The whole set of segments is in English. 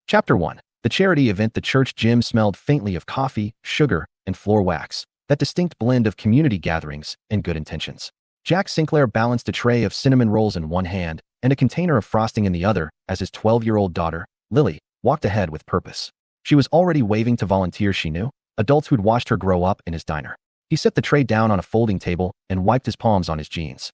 Chapter 1. The charity event. The church gym smelled faintly of coffee, sugar, and floor wax, that distinct blend of community gatherings and good intentions. Jack Sinclair balanced a tray of cinnamon rolls in one hand and a container of frosting in the other as his 12-year-old daughter, Lily, walked ahead with purpose. She was already waving to volunteers she knew, adults who'd watched her grow up in his diner. He set the tray down on a folding table and wiped his palms on his jeans.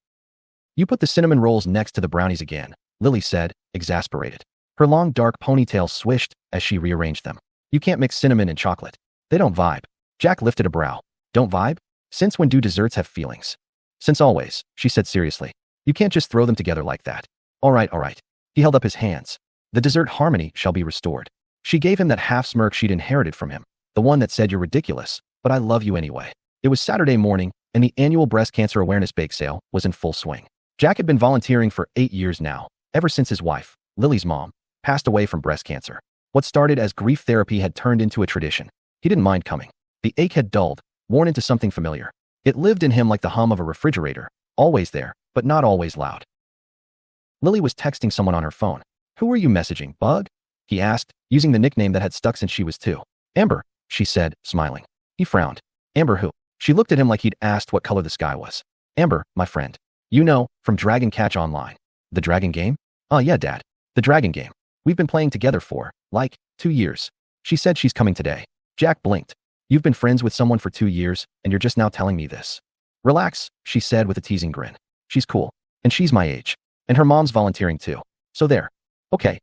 "You put the cinnamon rolls next to the brownies again," Lily said, exasperated. Her long dark ponytail swished as she rearranged them. "You can't mix cinnamon and chocolate. They don't vibe." Jack lifted a brow. "Don't vibe? Since when do desserts have feelings?" "Since always," she said seriously. "You can't just throw them together like that." All right. He held up his hands. "The dessert harmony shall be restored." She gave him that half smirk she'd inherited from him, the one that said, "You're ridiculous, but I love you anyway." It was Saturday morning, and the annual breast cancer awareness bake sale was in full swing. Jack had been volunteering for 8 years now, ever since his wife, Lily's mom, passed away from breast cancer. What started as grief therapy had turned into a tradition. He didn't mind coming. The ache had dulled, worn into something familiar. It lived in him like the hum of a refrigerator, always there, but not always loud. Lily was texting someone on her phone. "Who are you messaging, Bug?" he asked, using the nickname that had stuck since she was 2. "Amber," she said, smiling. He frowned. "Amber who?" She looked at him like he'd asked what color the sky was. "Amber, my friend. You know, from Dragon Catch Online." "The Dragon game?" "Oh yeah, Dad. The Dragon game. We've been playing together for, 2 years. She said she's coming today." Jack blinked. "You've been friends with someone for 2 years, and you're just now telling me this?" "Relax," she said with a teasing grin. "She's cool. And she's my age. And her mom's volunteering too. So there." Okay,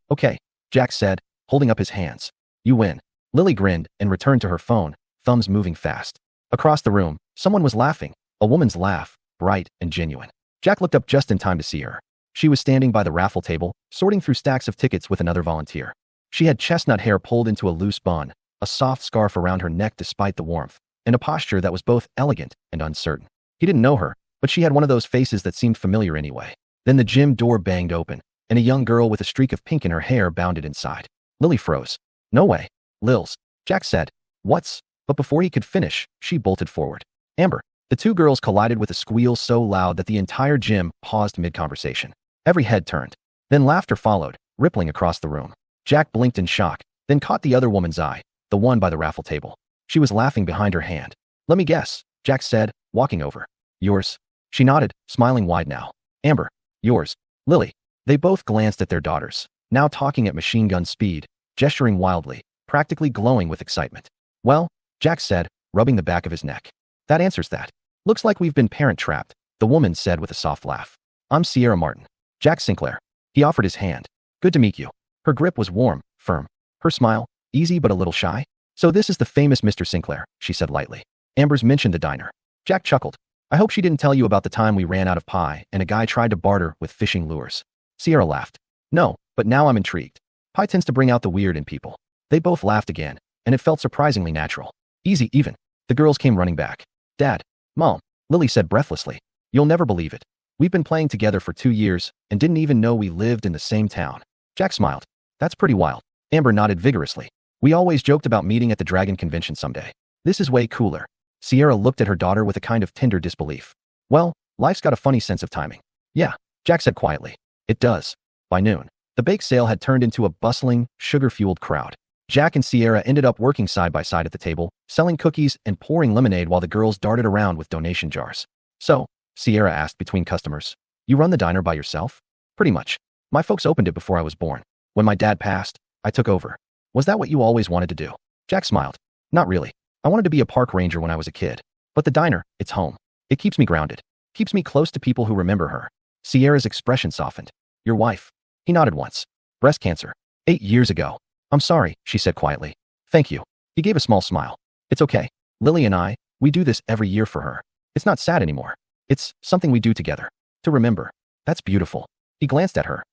Jack said, holding up his hands. "You win." Lily grinned and returned to her phone, thumbs moving fast. Across the room, someone was laughing, a woman's laugh, bright and genuine. Jack looked up just in time to see her. She was standing by the raffle table, sorting through stacks of tickets with another volunteer. She had chestnut hair pulled into a loose bun, a soft scarf around her neck despite the warmth, and a posture that was both elegant and uncertain. He didn't know her, but she had one of those faces that seemed familiar anyway. Then the gym door banged open, and a young girl with a streak of pink in her hair bounded inside. Lily froze. "No way. Lils," Jack said. "What's?" But before he could finish, she bolted forward. "Amber." The two girls collided with a squeal so loud that the entire gym paused mid-conversation. Every head turned. Then laughter followed, rippling across the room. Jack blinked in shock, then caught the other woman's eye, the one by the raffle table. She was laughing behind her hand. "Let me guess," Jack said, walking over. "Yours?" She nodded, smiling wide now. "Amber." "Yours." "Lily." They both glanced at their daughters, now talking at machine gun speed, gesturing wildly, practically glowing with excitement. "Well," Jack said, rubbing the back of his neck. "That answers that. Looks like we've been parent-trapped," the woman said with a soft laugh. "I'm Sierra Martin. Jack Sinclair." He offered his hand. "Good to meet you." Her grip was warm, firm. Her smile, easy but a little shy. "So this is the famous Mr. Sinclair," she said lightly. "Amber's mentioned the diner." Jack chuckled. "I hope she didn't tell you about the time we ran out of pie and a guy tried to barter with fishing lures." Sierra laughed. "No, but now I'm intrigued. Pie tends to bring out the weird in people." They both laughed again, and it felt surprisingly natural. "Easy, even." The girls came running back. "Dad." "Mom," Lily said breathlessly. "You'll never believe it. We've been playing together for 2 years and didn't even know we lived in the same town." Jack smiled. "That's pretty wild." Amber nodded vigorously. "We always joked about meeting at the Dragon Convention someday. This is way cooler." Sierra looked at her daughter with a kind of tender disbelief. "Well, life's got a funny sense of timing." "Yeah," Jack said quietly. "It does." By noon, the bake sale had turned into a bustling, sugar-fueled crowd. Jack and Sierra ended up working side by side at the table, selling cookies and pouring lemonade while the girls darted around with donation jars. "So," Sierra asked between customers, "you run the diner by yourself?" "Pretty much. My folks opened it before I was born. When my dad passed, I took over." "Was that what you always wanted to do?" Jack smiled. "Not really. I wanted to be a park ranger when I was a kid. But the diner, it's home. It keeps me grounded. Keeps me close to people who remember her." Sierra's expression softened. "Your wife?" He nodded once. "Breast cancer. 8 years ago." "I'm sorry," she said quietly. "Thank you." He gave a small smile. "It's okay. Lily and I, we do this every year for her. It's not sad anymore. It's something we do together. To remember." "That's beautiful." He glanced at her.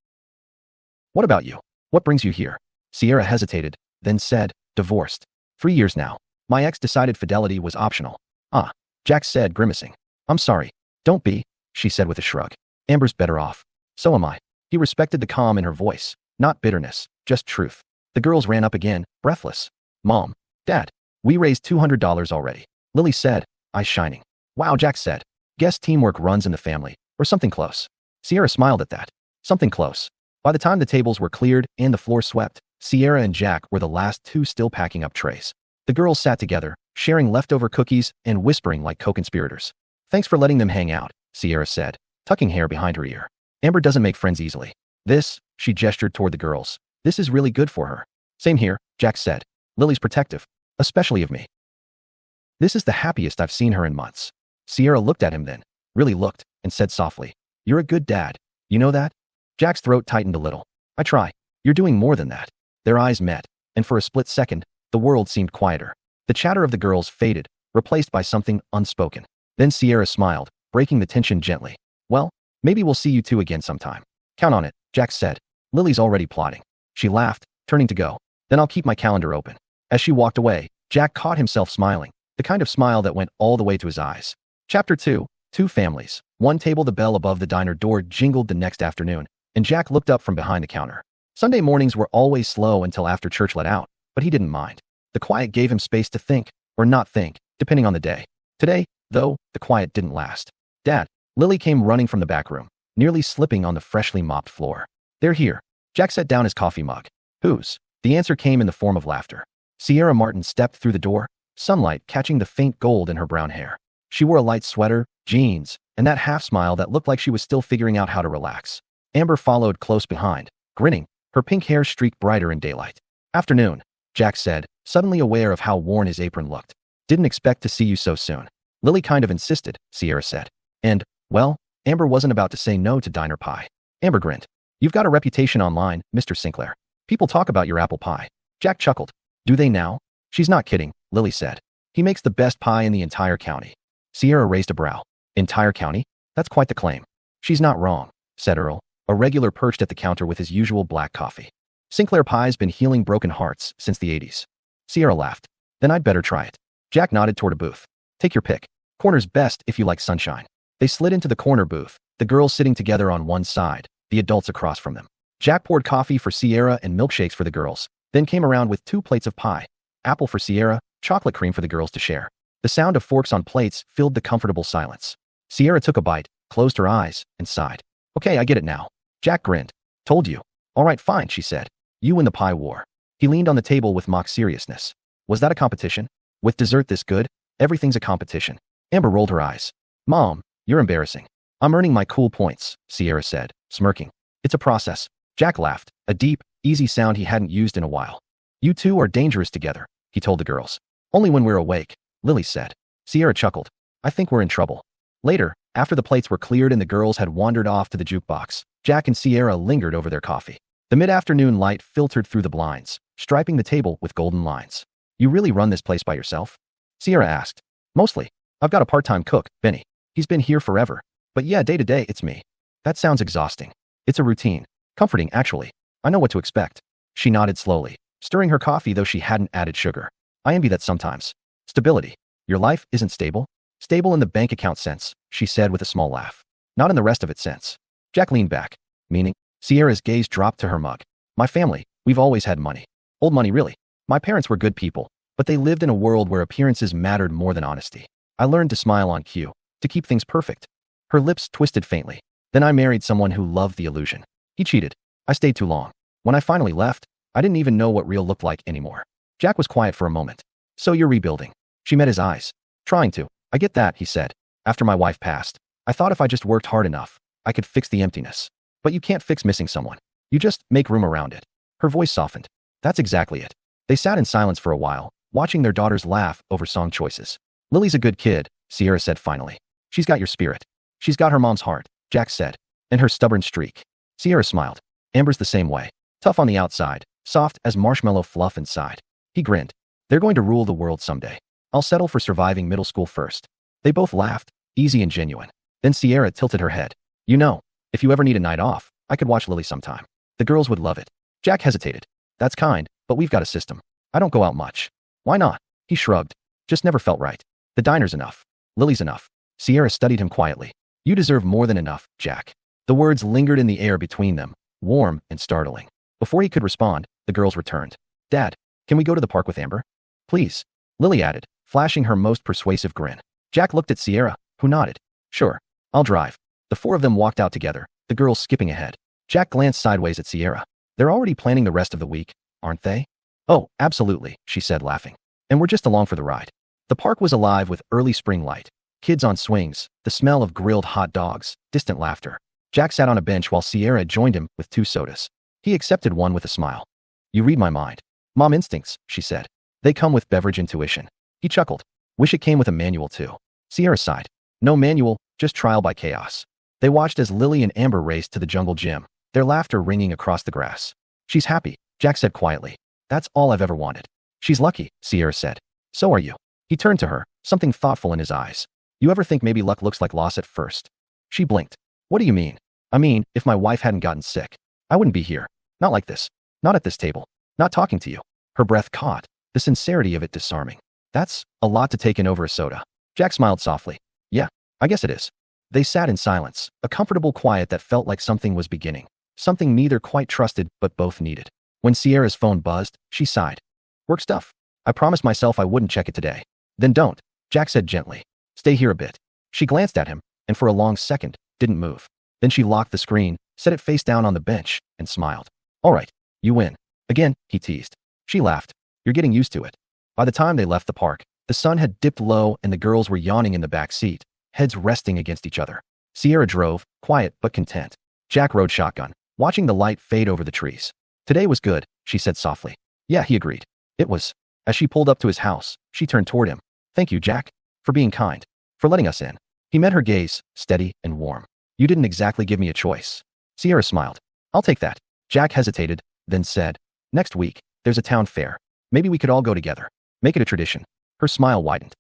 "What about you? What brings you here?" Sierra hesitated, then said, "Divorced. 3 years now. My ex decided fidelity was optional." "Ah," Jack said, grimacing. "I'm sorry." "Don't be," she said with a shrug. "Amber's better off. So am I." He respected the calm in her voice, not bitterness, just truth. The girls ran up again, breathless. "Mom. Dad. We raised $200 already." Lily said, eyes shining. "Wow," Jack said. "Guess teamwork runs in the family, or something close." Sierra smiled at that. Something close. By the time the tables were cleared and the floor swept, Sierra and Jack were the last two still packing up trays. The girls sat together, sharing leftover cookies and whispering like co-conspirators. Thanks for letting them hang out, Sierra said, tucking hair behind her ear. Amber doesn't make friends easily. This, she gestured toward the girls. This is really good for her. Same here, Jack said. Lily's protective, especially of me. This is the happiest I've seen her in months. Sierra looked at him then, really looked, and said softly, "You're a good dad. You know that?" Jack's throat tightened a little. "I try. You're doing more than that." Their eyes met, and for a split second, the world seemed quieter. The chatter of the girls faded, replaced by something unspoken. Then Sierra smiled, breaking the tension gently. "Well, maybe we'll see you two again sometime. Count on it," Jack said. "Lily's already plotting." She laughed, turning to go. "Then I'll keep my calendar open." As she walked away, Jack caught himself smiling, the kind of smile that went all the way to his eyes. Chapter 2. Two families. One table. The bell above the diner door jingled the next afternoon, and Jack looked up from behind the counter. Sunday mornings were always slow until after church let out, but he didn't mind. The quiet gave him space to think, or not think, depending on the day. Today, though, the quiet didn't last. "Dad," Lily came running from the back room, nearly slipping on the freshly mopped floor. "They're here." Jack set down his coffee mug. "Whose?" The answer came in the form of laughter. Sierra Martin stepped through the door, sunlight catching the faint gold in her brown hair. She wore a light sweater, jeans, and that half-smile that looked like she was still figuring out how to relax. Amber followed close behind, grinning, her pink hair streaked brighter in daylight. "Afternoon," Jack said, suddenly aware of how worn his apron looked. "Didn't expect to see you so soon." "Lily kind of insisted," Sierra said. And, well, Amber wasn't about to say no to diner pie. Amber grinned. "You've got a reputation online, Mr. Sinclair. People talk about your apple pie." Jack chuckled. "Do they now?" "She's not kidding," Lily said. "He makes the best pie in the entire county." Sierra raised a brow. "Entire county? That's quite the claim." "She's not wrong," said Earl, a regular perched at the counter with his usual black coffee. "Sinclair Pie's been healing broken hearts since the 80s. Sierra laughed. "Then I'd better try it." Jack nodded toward a booth. "Take your pick. Corner's best if you like sunshine." They slid into the corner booth, the girls sitting together on one side, the adults across from them. Jack poured coffee for Sierra and milkshakes for the girls, then came around with 2 plates of pie, apple for Sierra, chocolate cream for the girls to share. The sound of forks on plates filled the comfortable silence. Sierra took a bite, closed her eyes, and sighed. "Okay, I get it now." Jack grinned. "Told you." "All right, fine," she said. "You win the pie war." He leaned on the table with mock seriousness. "Was that a competition? With dessert this good, everything's a competition." Amber rolled her eyes. "Mom, you're embarrassing." "I'm earning my cool points," Sierra said, smirking. "It's a process." Jack laughed, a deep, easy sound he hadn't used in a while. "You two are dangerous together," he told the girls. "Only when we're awake," Lily said. Sierra chuckled. "I think we're in trouble." Later, after the plates were cleared and the girls had wandered off to the jukebox, Jack and Sierra lingered over their coffee. The mid-afternoon light filtered through the blinds, striping the table with golden lines. "You really run this place by yourself?" Sierra asked. "Mostly. I've got a part-time cook, Benny. He's been here forever. But yeah, day to day, it's me." "That sounds exhausting." "It's a routine. Comforting, actually. I know what to expect." She nodded slowly, stirring her coffee though she hadn't added sugar. "I envy that sometimes." "Stability. Your life isn't stable?" "Stable in the bank account sense," she said with a small laugh. "Not in the rest of it sense." Jack leaned back. "Meaning?" Sierra's gaze dropped to her mug. "My family, we've always had money. Old money, really. My parents were good people, but they lived in a world where appearances mattered more than honesty. I learned to smile on cue, to keep things perfect." Her lips twisted faintly. "Then I married someone who loved the illusion. He cheated. I stayed too long. When I finally left, I didn't even know what real looked like anymore." Jack was quiet for a moment. "So you're rebuilding." She met his eyes. "Trying to. I get that," he said. "After my wife passed, I thought if I just worked hard enough, I could fix the emptiness. But you can't fix missing someone. You just make room around it." Her voice softened. "That's exactly it." They sat in silence for a while, watching their daughters laugh over song choices. "Lily's a good kid," Sierra said finally. "She's got your spirit." "She's got her mom's heart," Jack said. "And her stubborn streak." Sierra smiled. "Amber's the same way. Tough on the outside, soft as marshmallow fluff inside." He grinned. "They're going to rule the world someday. I'll settle for surviving middle school first." They both laughed, easy and genuine. Then Sierra tilted her head. "You know, if you ever need a night off, I could watch Lily sometime. The girls would love it." Jack hesitated. "That's kind, but we've got a system. I don't go out much." "Why not?" He shrugged. "Just never felt right. The diner's enough. Lily's enough." Sierra studied him quietly. "You deserve more than enough, Jack." The words lingered in the air between them, warm and startling. Before he could respond, the girls returned. "Dad, can we go to the park with Amber?" "Please," Lily added, flashing her most persuasive grin. Jack looked at Sierra, who nodded. "Sure. I'll drive." The 4 of them walked out together, the girls skipping ahead. Jack glanced sideways at Sierra. "They're already planning the rest of the week, aren't they? Oh, absolutely, she said, laughing. And we're just along for the ride. The park was alive with early spring light. Kids on swings, the smell of grilled hot dogs, distant laughter. Jack sat on a bench while Sierra joined him with 2 sodas. He accepted one with a smile. You read my mind. Mom instincts, she said. They come with beverage intuition. He chuckled. Wish it came with a manual too. Sierra sighed. No manual, just trial by chaos. They watched as Lily and Amber raced to the jungle gym, their laughter ringing across the grass. She's happy, Jack said quietly. That's all I've ever wanted. She's lucky, Sierra said. So are you. He turned to her, something thoughtful in his eyes. You ever think maybe luck looks like loss at first? She blinked. What do you mean? I mean, if my wife hadn't gotten sick, I wouldn't be here. Not like this. Not at this table. Not talking to you. Her breath caught, the sincerity of it disarming. That's a lot to take in over a soda. Jack smiled softly. Yeah, I guess it is. They sat in silence, a comfortable quiet that felt like something was beginning. Something neither quite trusted but both needed. When Sierra's phone buzzed, she sighed. Work stuff. I promised myself I wouldn't check it today. Then don't, Jack said gently. Stay here a bit. She glanced at him, and for a long second, didn't move. Then she locked the screen, set it face down on the bench, and smiled. All right, you win. Again, he teased. She laughed. You're getting used to it. By the time they left the park, the sun had dipped low and the girls were yawning in the back seat, heads resting against each other. Sierra drove, quiet but content. Jack rode shotgun, watching the light fade over the trees. Today was good, she said softly. Yeah, he agreed. It was. As she pulled up to his house, she turned toward him. Thank you, Jack. For being kind. For letting us in. He met her gaze, steady and warm. You didn't exactly give me a choice. Sierra smiled. I'll take that. Jack hesitated, then said, next week, there's a town fair. Maybe we could all go together. Make it a tradition. Her smile widened.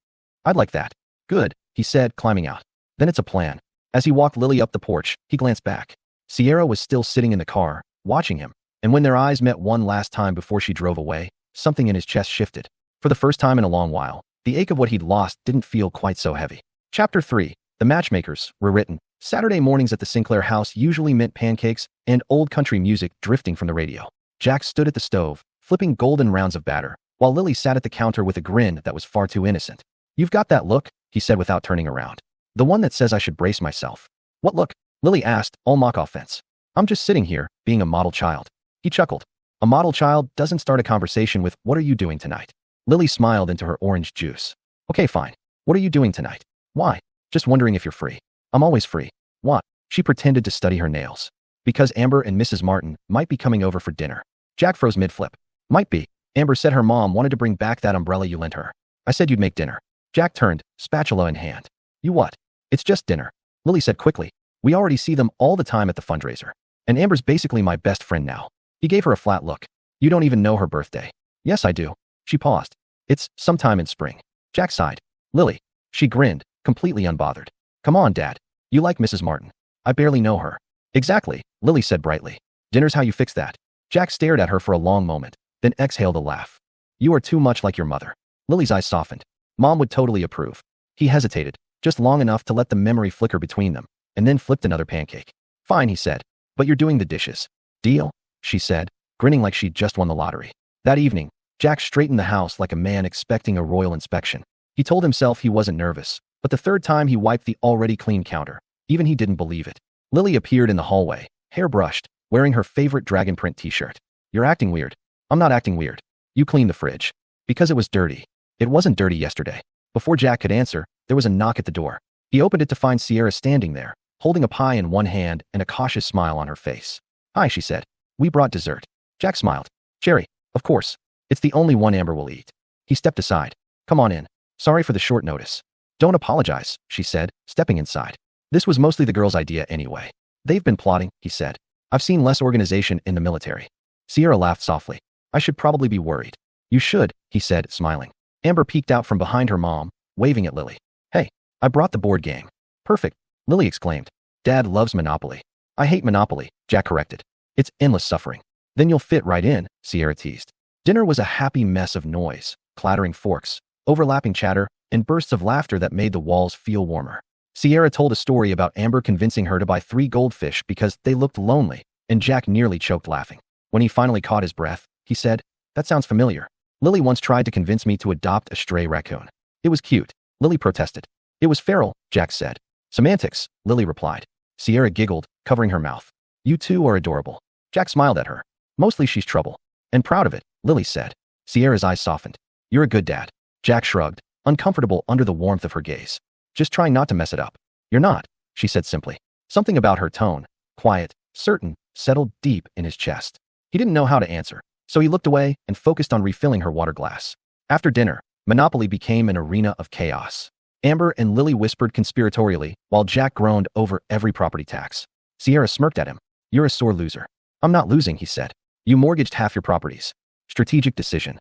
I'd like that. Good, he said, climbing out. Then it's a plan. As he walked Lily up the porch, he glanced back. Sierra was still sitting in the car, watching him, and when their eyes met one last time before she drove away, something in his chest shifted. For the first time in a long while, the ache of what he'd lost didn't feel quite so heavy. Chapter 3. The Matchmakers were written. Saturday mornings at the Sinclair house usually meant pancakes and old country music drifting from the radio. Jack stood at the stove, flipping golden rounds of batter, while Lily sat at the counter with a grin that was far too innocent. You've got that look, he said without turning around. The one that says I should brace myself. What look? Lily asked, all mock offense. I'm just sitting here, being a model child. He chuckled. A model child doesn't start a conversation with, what are you doing tonight? Lily smiled into her orange juice. Okay, fine. What are you doing tonight? Why? Just wondering if you're free. I'm always free. What? She pretended to study her nails. Because Amber and Mrs. Martin might be coming over for dinner. Jack froze mid-flip. Might be. Amber said her mom wanted to bring back that umbrella you lent her. I said you'd make dinner. Jack turned, spatula in hand. You what? It's just dinner. Lily said quickly. We already see them all the time at the fundraiser. And Amber's basically my best friend now. He gave her a flat look. You don't even know her birthday. Yes, I do. She paused. It's sometime in spring. Jack sighed. Lily. She grinned, completely unbothered. Come on, Dad. You like Mrs. Martin. I barely know her. Exactly, Lily said brightly. Dinner's how you fix that. Jack stared at her for a long moment, then exhaled a laugh. You are too much like your mother. Lily's eyes softened. Mom would totally approve. He hesitated, just long enough to let the memory flicker between them, and then flipped another pancake. Fine, he said. But you're doing the dishes. Deal? She said, grinning like she'd just won the lottery. That evening, Jack straightened the house like a man expecting a royal inspection. He told himself he wasn't nervous, but the third time he wiped the already clean counter, even he didn't believe it. Lily appeared in the hallway, hair brushed, wearing her favorite dragon print t-shirt. You're acting weird. I'm not acting weird. You cleaned the fridge. Because it was dirty. It wasn't dirty yesterday. Before Jack could answer, there was a knock at the door. He opened it to find Sierra standing there, holding a pie in one hand and a cautious smile on her face. Hi, she said. We brought dessert. Jack smiled. Cherry, of course. It's the only one Amber will eat. He stepped aside. Come on in. Sorry for the short notice. Don't apologize, she said, stepping inside. This was mostly the girls' idea anyway. They've been plotting, he said. I've seen less organization in the military. Sierra laughed softly. I should probably be worried. You should, he said, smiling. Amber peeked out from behind her mom, waving at Lily. Hey, I brought the board game. Perfect, Lily exclaimed. Dad loves Monopoly. I hate Monopoly, Jack corrected. It's endless suffering. Then you'll fit right in, Sierra teased. Dinner was a happy mess of noise, clattering forks, overlapping chatter, and bursts of laughter that made the walls feel warmer. Sierra told a story about Amber convincing her to buy 3 goldfish because they looked lonely, and Jack nearly choked laughing. When he finally caught his breath, he said, That sounds familiar. Lily once tried to convince me to adopt a stray raccoon. It was cute, Lily protested. It was feral, Jack said. Semantics, Lily replied. Sierra giggled, covering her mouth. You two are adorable. Jack smiled at her. Mostly she's trouble. And proud of it, Lily said. Sierra's eyes softened. You're a good dad. Jack shrugged, uncomfortable under the warmth of her gaze. Just trying not to mess it up. You're not, she said simply. Something about her tone, quiet, certain, settled deep in his chest. He didn't know how to answer, so he looked away and focused on refilling her water glass. After dinner, Monopoly became an arena of chaos. Amber and Lily whispered conspiratorially, while Jack groaned over every property tax. Sierra smirked at him. You're a sore loser. I'm not losing, he said. You mortgaged half your properties. Strategic decision.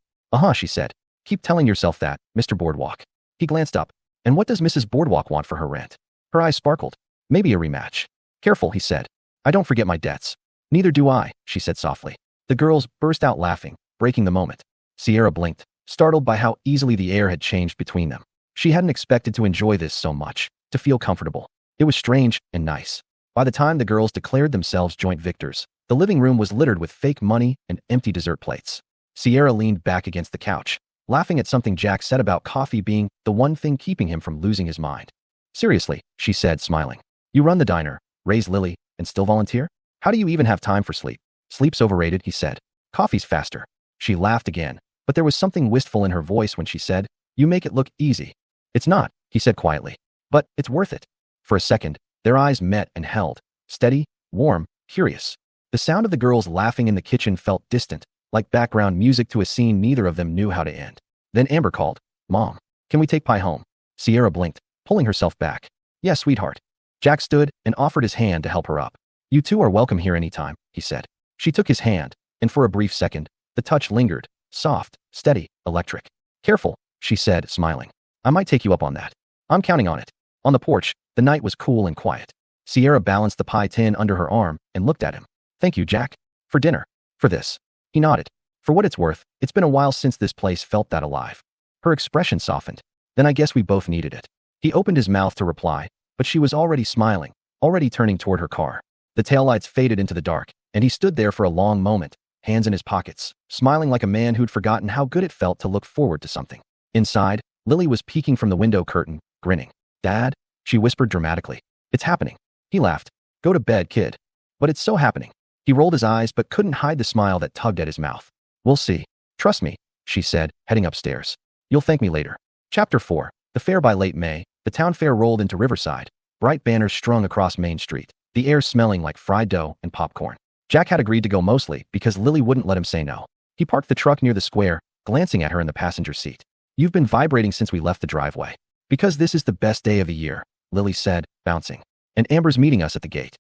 She said. Keep telling yourself that, Mr. Boardwalk. He glanced up. And what does Mrs. Boardwalk want for her rent? Her eyes sparkled. Maybe a rematch. Careful, he said. I don't forget my debts. Neither do I, she said softly. The girls burst out laughing, breaking the moment. Sierra blinked, startled by how easily the air had changed between them. She hadn't expected to enjoy this so much, to feel comfortable. It was strange and nice. By the time the girls declared themselves joint victors, the living room was littered with fake money and empty dessert plates. Sierra leaned back against the couch, laughing at something Jack said about coffee being the one thing keeping him from losing his mind. Seriously, she said, smiling. You run the diner, raise Lily, and still volunteer? How do you even have time for sleep? Sleep's overrated, he said. Coffee's faster. She laughed again, but there was something wistful in her voice when she said, You make it look easy. It's not, he said quietly. But it's worth it. For a second, their eyes met and held, steady, warm, curious. The sound of the girls laughing in the kitchen felt distant, like background music to a scene neither of them knew how to end. Then Amber called, Mom, can we take Pie home? Sierra blinked, pulling herself back. Yes, sweetheart. Jack stood and offered his hand to help her up. You two are welcome here anytime, he said. She took his hand, and for a brief second, the touch lingered, soft, steady, electric. Careful, she said, smiling. I might take you up on that. I'm counting on it. On the porch, the night was cool and quiet. Sierra balanced the pie tin under her arm and looked at him. Thank you, Jack. For dinner. For this. He nodded. For what it's worth, it's been a while since this place felt that alive. Her expression softened. Then I guess we both needed it. He opened his mouth to reply, but she was already smiling, already turning toward her car. The taillights faded into the dark, and he stood there for a long moment, hands in his pockets, smiling like a man who'd forgotten how good it felt to look forward to something. Inside, Lily was peeking from the window curtain, grinning. Dad? She whispered dramatically. It's happening. He laughed. Go to bed, kid. But it's so happening. He rolled his eyes but couldn't hide the smile that tugged at his mouth. We'll see. Trust me, she said, heading upstairs. You'll thank me later. Chapter 4. The fair. By late May, the town fair rolled into Riverside, bright banners strung across Main Street, the air smelling like fried dough and popcorn. Jack had agreed to go mostly because Lily wouldn't let him say no. He parked the truck near the square, glancing at her in the passenger seat. You've been vibrating since we left the driveway. Because this is the best day of the year, Lily said, bouncing. And Amber's meeting us at the gate.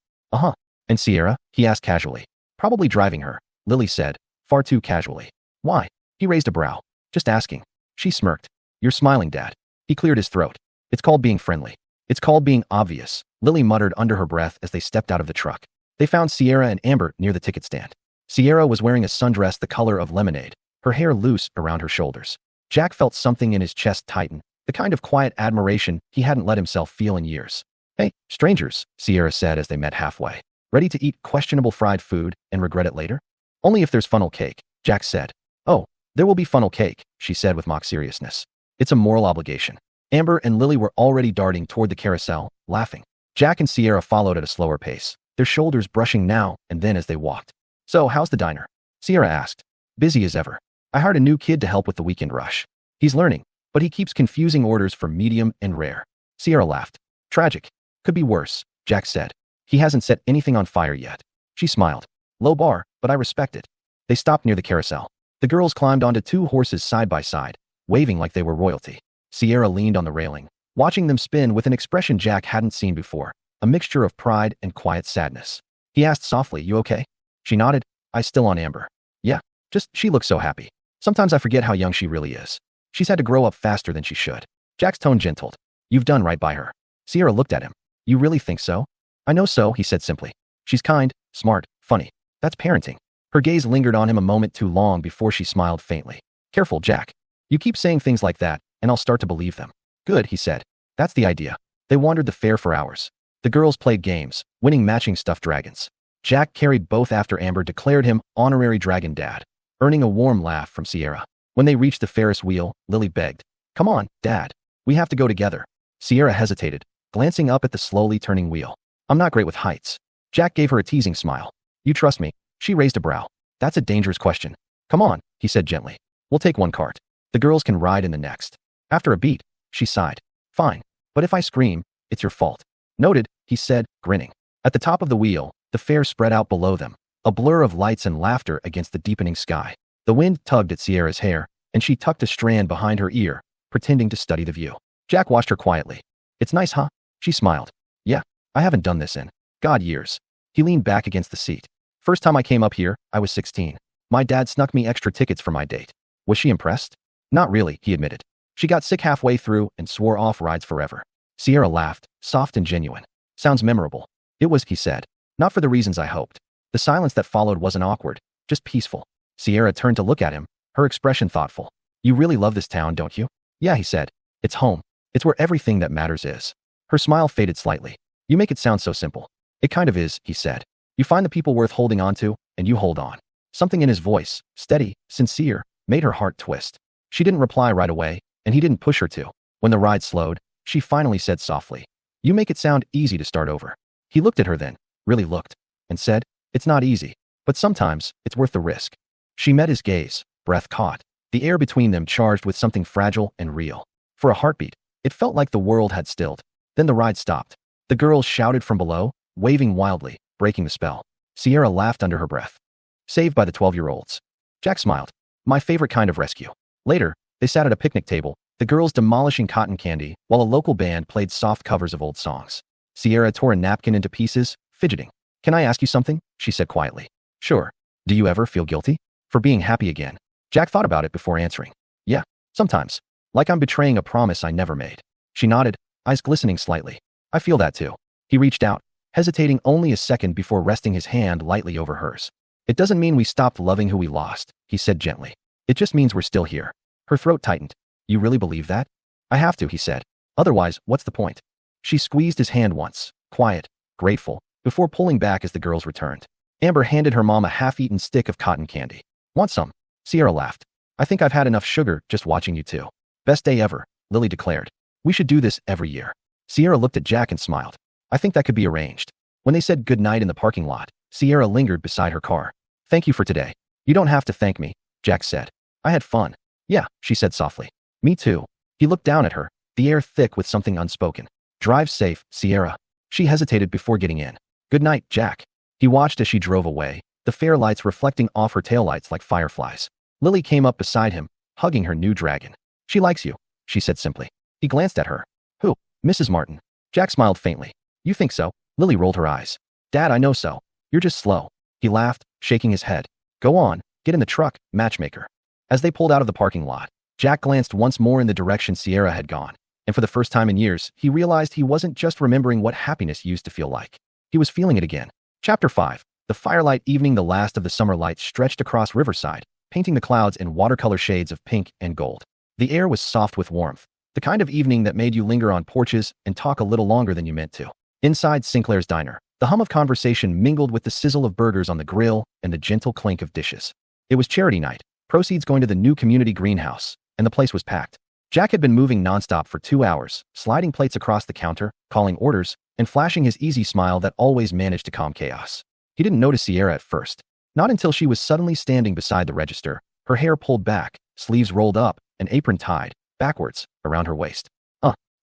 And Sierra? He asked casually. Probably driving her, Lily said, far too casually. Why? He raised a brow. Just asking. She smirked. You're smiling, Dad. He cleared his throat. It's called being friendly. It's called being obvious, Lily muttered under her breath as they stepped out of the truck. They found Sierra and Amber near the ticket stand. Sierra was wearing a sundress the color of lemonade, her hair loose around her shoulders. Jack felt something in his chest tighten, the kind of quiet admiration he hadn't let himself feel in years. Hey, strangers, Sierra said as they met halfway. Ready to eat questionable fried food and regret it later? Only if there's funnel cake, Jack said. Oh, there will be funnel cake, she said with mock seriousness. It's a moral obligation. Amber and Lily were already darting toward the carousel, laughing. Jack and Sierra followed at a slower pace, their shoulders brushing now and then as they walked. So, how's the diner? Sierra asked. Busy as ever. I hired a new kid to help with the weekend rush. He's learning, but he keeps confusing orders for medium and rare. Sierra laughed. Tragic. Could be worse, Jack said. He hasn't set anything on fire yet. She smiled. Low bar, but I respect it. They stopped near the carousel. The girls climbed onto two horses side by side, waving like they were royalty. Sierra leaned on the railing, watching them spin with an expression Jack hadn't seen before, a mixture of pride and quiet sadness. He asked softly, You okay? She nodded. Eyes still on Amber. Yeah, just she looks so happy. Sometimes I forget how young she really is. She's had to grow up faster than she should. Jack's tone gentled. You've done right by her. Sierra looked at him. You really think so? I know so, he said simply. She's kind, smart, funny. That's parenting. Her gaze lingered on him a moment too long before she smiled faintly. Careful, Jack. You keep saying things like that, and I'll start to believe them. Good, he said. That's the idea. They wandered the fair for hours. The girls played games, winning matching stuffed dragons. Jack carried both after Amber declared him honorary dragon dad, earning a warm laugh from Sierra. When they reached the Ferris wheel, Lily begged. Come on, Dad. We have to go together. Sierra hesitated, glancing up at the slowly turning wheel. I'm not great with heights. Jack gave her a teasing smile. You trust me? She raised a brow. That's a dangerous question. Come on, he said gently. We'll take one cart. The girls can ride in the next. After a beat, she sighed. Fine. But if I scream, it's your fault. Noted, he said, grinning. At the top of the wheel, the fair spread out below them, a blur of lights and laughter against the deepening sky. The wind tugged at Sierra's hair, and she tucked a strand behind her ear, pretending to study the view. Jack watched her quietly. It's nice, huh? She smiled. Yeah, I haven't done this in, God, years. He leaned back against the seat. First time I came up here, I was 16. My dad snuck me extra tickets for my date. Was she impressed? Not really, he admitted. She got sick halfway through and swore off rides forever. Sierra laughed, soft and genuine. Sounds memorable. It was, he said. Not for the reasons I hoped. The silence that followed wasn't awkward, just peaceful. Sierra turned to look at him, her expression thoughtful. You really love this town, don't you? Yeah, he said. It's home. It's where everything that matters is. Her smile faded slightly. You make it sound so simple. It kind of is, he said. You find the people worth holding on to, and you hold on. Something in his voice, steady, sincere, made her heart twist. She didn't reply right away, and he didn't push her to. When the ride slowed, she finally said softly, You make it sound easy to start over. He looked at her then, really looked, and said, It's not easy, but sometimes it's worth the risk. She met his gaze, breath caught, the air between them charged with something fragile and real. For a heartbeat, it felt like the world had stilled. Then the ride stopped. The girls shouted from below, waving wildly, breaking the spell. Sierra laughed under her breath. Saved by the 12-year-olds. Jack smiled. My favorite kind of rescue. Later, they sat at a picnic table, the girls demolishing cotton candy, while a local band played soft covers of old songs. Sierra tore a napkin into pieces, fidgeting. Can I ask you something? She said quietly. Sure. Do you ever feel guilty? For being happy again? Jack thought about it before answering. Yeah, sometimes. Like I'm betraying a promise I never made. She nodded, eyes glistening slightly. I feel that too. He reached out, hesitating only a second before resting his hand lightly over hers. It doesn't mean we stopped loving who we lost, he said gently. It just means we're still here. Her throat tightened. You really believe that? I have to, he said. Otherwise, what's the point? She squeezed his hand once, quiet, grateful, before pulling back as the girls returned. Amber handed her mom a half-eaten stick of cotton candy. Want some? Sierra laughed. I think I've had enough sugar just watching you two. Best day ever, Lily declared. We should do this every year. Sierra looked at Jack and smiled. I think that could be arranged. When they said goodnight in the parking lot, Sierra lingered beside her car. Thank you for today. You don't have to thank me, Jack said. I had fun. Yeah, she said softly. Me too. He looked down at her, the air thick with something unspoken. Drive safe, Sierra. She hesitated before getting in. Good night, Jack. He watched as she drove away, the fair lights reflecting off her taillights like fireflies. Lily came up beside him, hugging her new dragon. She likes you, she said simply. He glanced at her. Who? Mrs. Martin. Jack smiled faintly. You think so? Lily rolled her eyes. Dad, I know so. You're just slow. He laughed, shaking his head. Go on, get in the truck, matchmaker. As they pulled out of the parking lot, Jack glanced once more in the direction Sierra had gone, and for the first time in years, he realized he wasn't just remembering what happiness used to feel like. He was feeling it again. Chapter 5. The firelight evening. The last of the summer lights stretched across Riverside, painting the clouds in watercolor shades of pink and gold. The air was soft with warmth, the kind of evening that made you linger on porches and talk a little longer than you meant to. Inside Sinclair's diner, the hum of conversation mingled with the sizzle of burgers on the grill and the gentle clink of dishes. It was charity night, proceeds going to the new community greenhouse, and the place was packed. Jack had been moving nonstop for 2 hours, sliding plates across the counter, calling orders, and flashing his easy smile that always managed to calm chaos. He didn't notice Sierra at first, not until she was suddenly standing beside the register, her hair pulled back, sleeves rolled up, an apron tied, backwards, around her waist.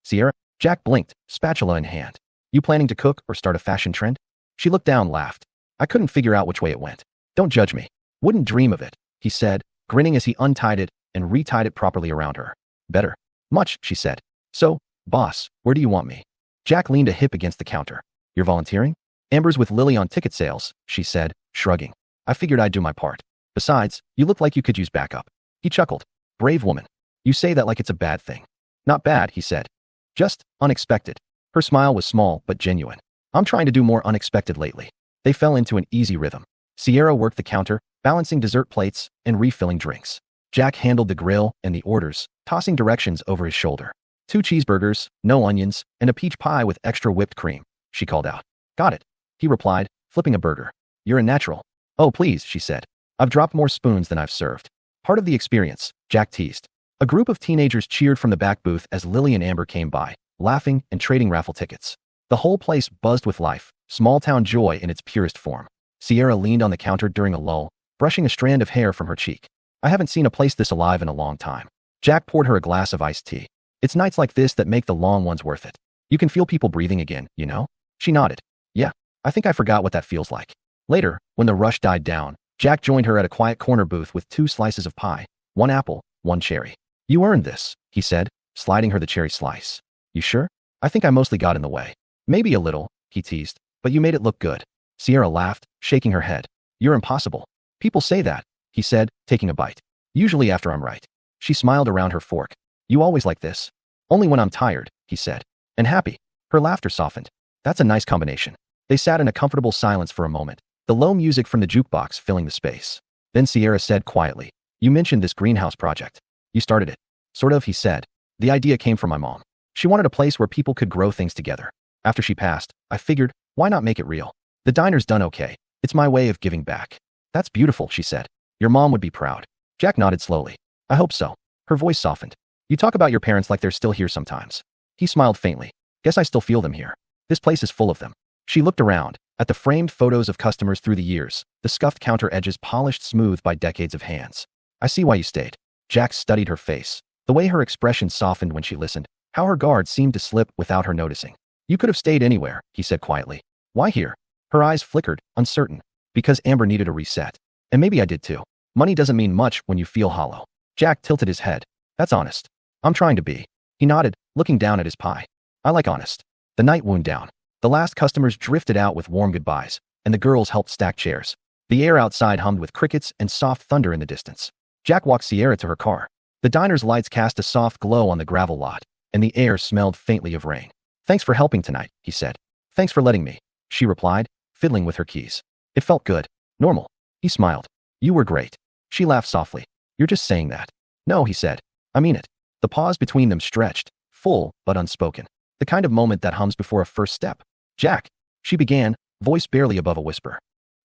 Sierra? Jack blinked, spatula in hand. You planning to cook or start a fashion trend? She looked down, laughed. I couldn't figure out which way it went. Don't judge me. Wouldn't dream of it, he said, grinning as he untied it and retied it properly around her. Better. Much, she said. So, boss, where do you want me? Jack leaned a hip against the counter. You're volunteering? Amber's with Lily on ticket sales, she said, shrugging. I figured I'd do my part. Besides, you look like you could use backup. He chuckled. Brave woman. You say that like it's a bad thing. Not bad, he said. Just unexpected. Her smile was small but genuine. I'm trying to do more unexpected lately. They fell into an easy rhythm. Sierra worked the counter, balancing dessert plates and refilling drinks. Jack handled the grill and the orders, tossing directions over his shoulder. 2 cheeseburgers, no onions, and a peach pie with extra whipped cream, she called out. Got it, he replied, flipping a burger. You're a natural. Oh, please, she said. I've dropped more spoons than I've served. Part of the experience, Jack teased. A group of teenagers cheered from the back booth as Lily and Amber came by, laughing and trading raffle tickets. The whole place buzzed with life, small-town joy in its purest form. Sierra leaned on the counter during a lull, brushing a strand of hair from her cheek. I haven't seen a place this alive in a long time. Jack poured her a glass of iced tea. It's nights like this that make the long ones worth it. You can feel people breathing again, you know? She nodded. Yeah, I think I forgot what that feels like. Later, when the rush died down, Jack joined her at a quiet corner booth with 2 slices of pie, 1 apple, 1 cherry. You earned this, he said, sliding her the cherry slice. You sure? I think I mostly got in the way. Maybe a little, he teased, but you made it look good. Sierra laughed, shaking her head. You're impossible. People say that, he said, taking a bite. Usually after I'm right. She smiled around her fork. You always like this? Only when I'm tired, he said. And happy. Her laughter softened. That's a nice combination. They sat in a comfortable silence for a moment, the low music from the jukebox filling the space. Then Sierra said quietly, You mentioned this greenhouse project. You started it. Sort of, he said. The idea came from my mom. She wanted a place where people could grow things together. After she passed, I figured, why not make it real? The diner's done okay. It's my way of giving back. That's beautiful, she said. Your mom would be proud. Jack nodded slowly. I hope so. Her voice softened. You talk about your parents like they're still here sometimes. He smiled faintly. Guess I still feel them here. This place is full of them. She looked around, at the framed photos of customers through the years, the scuffed counter edges polished smooth by decades of hands. I see why you stayed. Jack studied her face. The way her expression softened when she listened, how her guard seemed to slip without her noticing. You could have stayed anywhere, he said quietly. Why here? Her eyes flickered, uncertain. Because Amber needed a reset. And maybe I did too. Money doesn't mean much when you feel hollow. Jack tilted his head. That's honest. I'm trying to be. He nodded, looking down at his pie. I like honest. The night wound down. The last customers drifted out with warm goodbyes, and the girls helped stack chairs. The air outside hummed with crickets and soft thunder in the distance. Jack walked Sierra to her car. The diner's lights cast a soft glow on the gravel lot, and the air smelled faintly of rain. Thanks for helping tonight, he said. Thanks for letting me, she replied, fiddling with her keys. It felt good. Normal. He smiled. You were great. She laughed softly. You're just saying that. No, he said. I mean it. The pause between them stretched, full but unspoken. The kind of moment that hums before a first step. Jack, she began, voice barely above a whisper.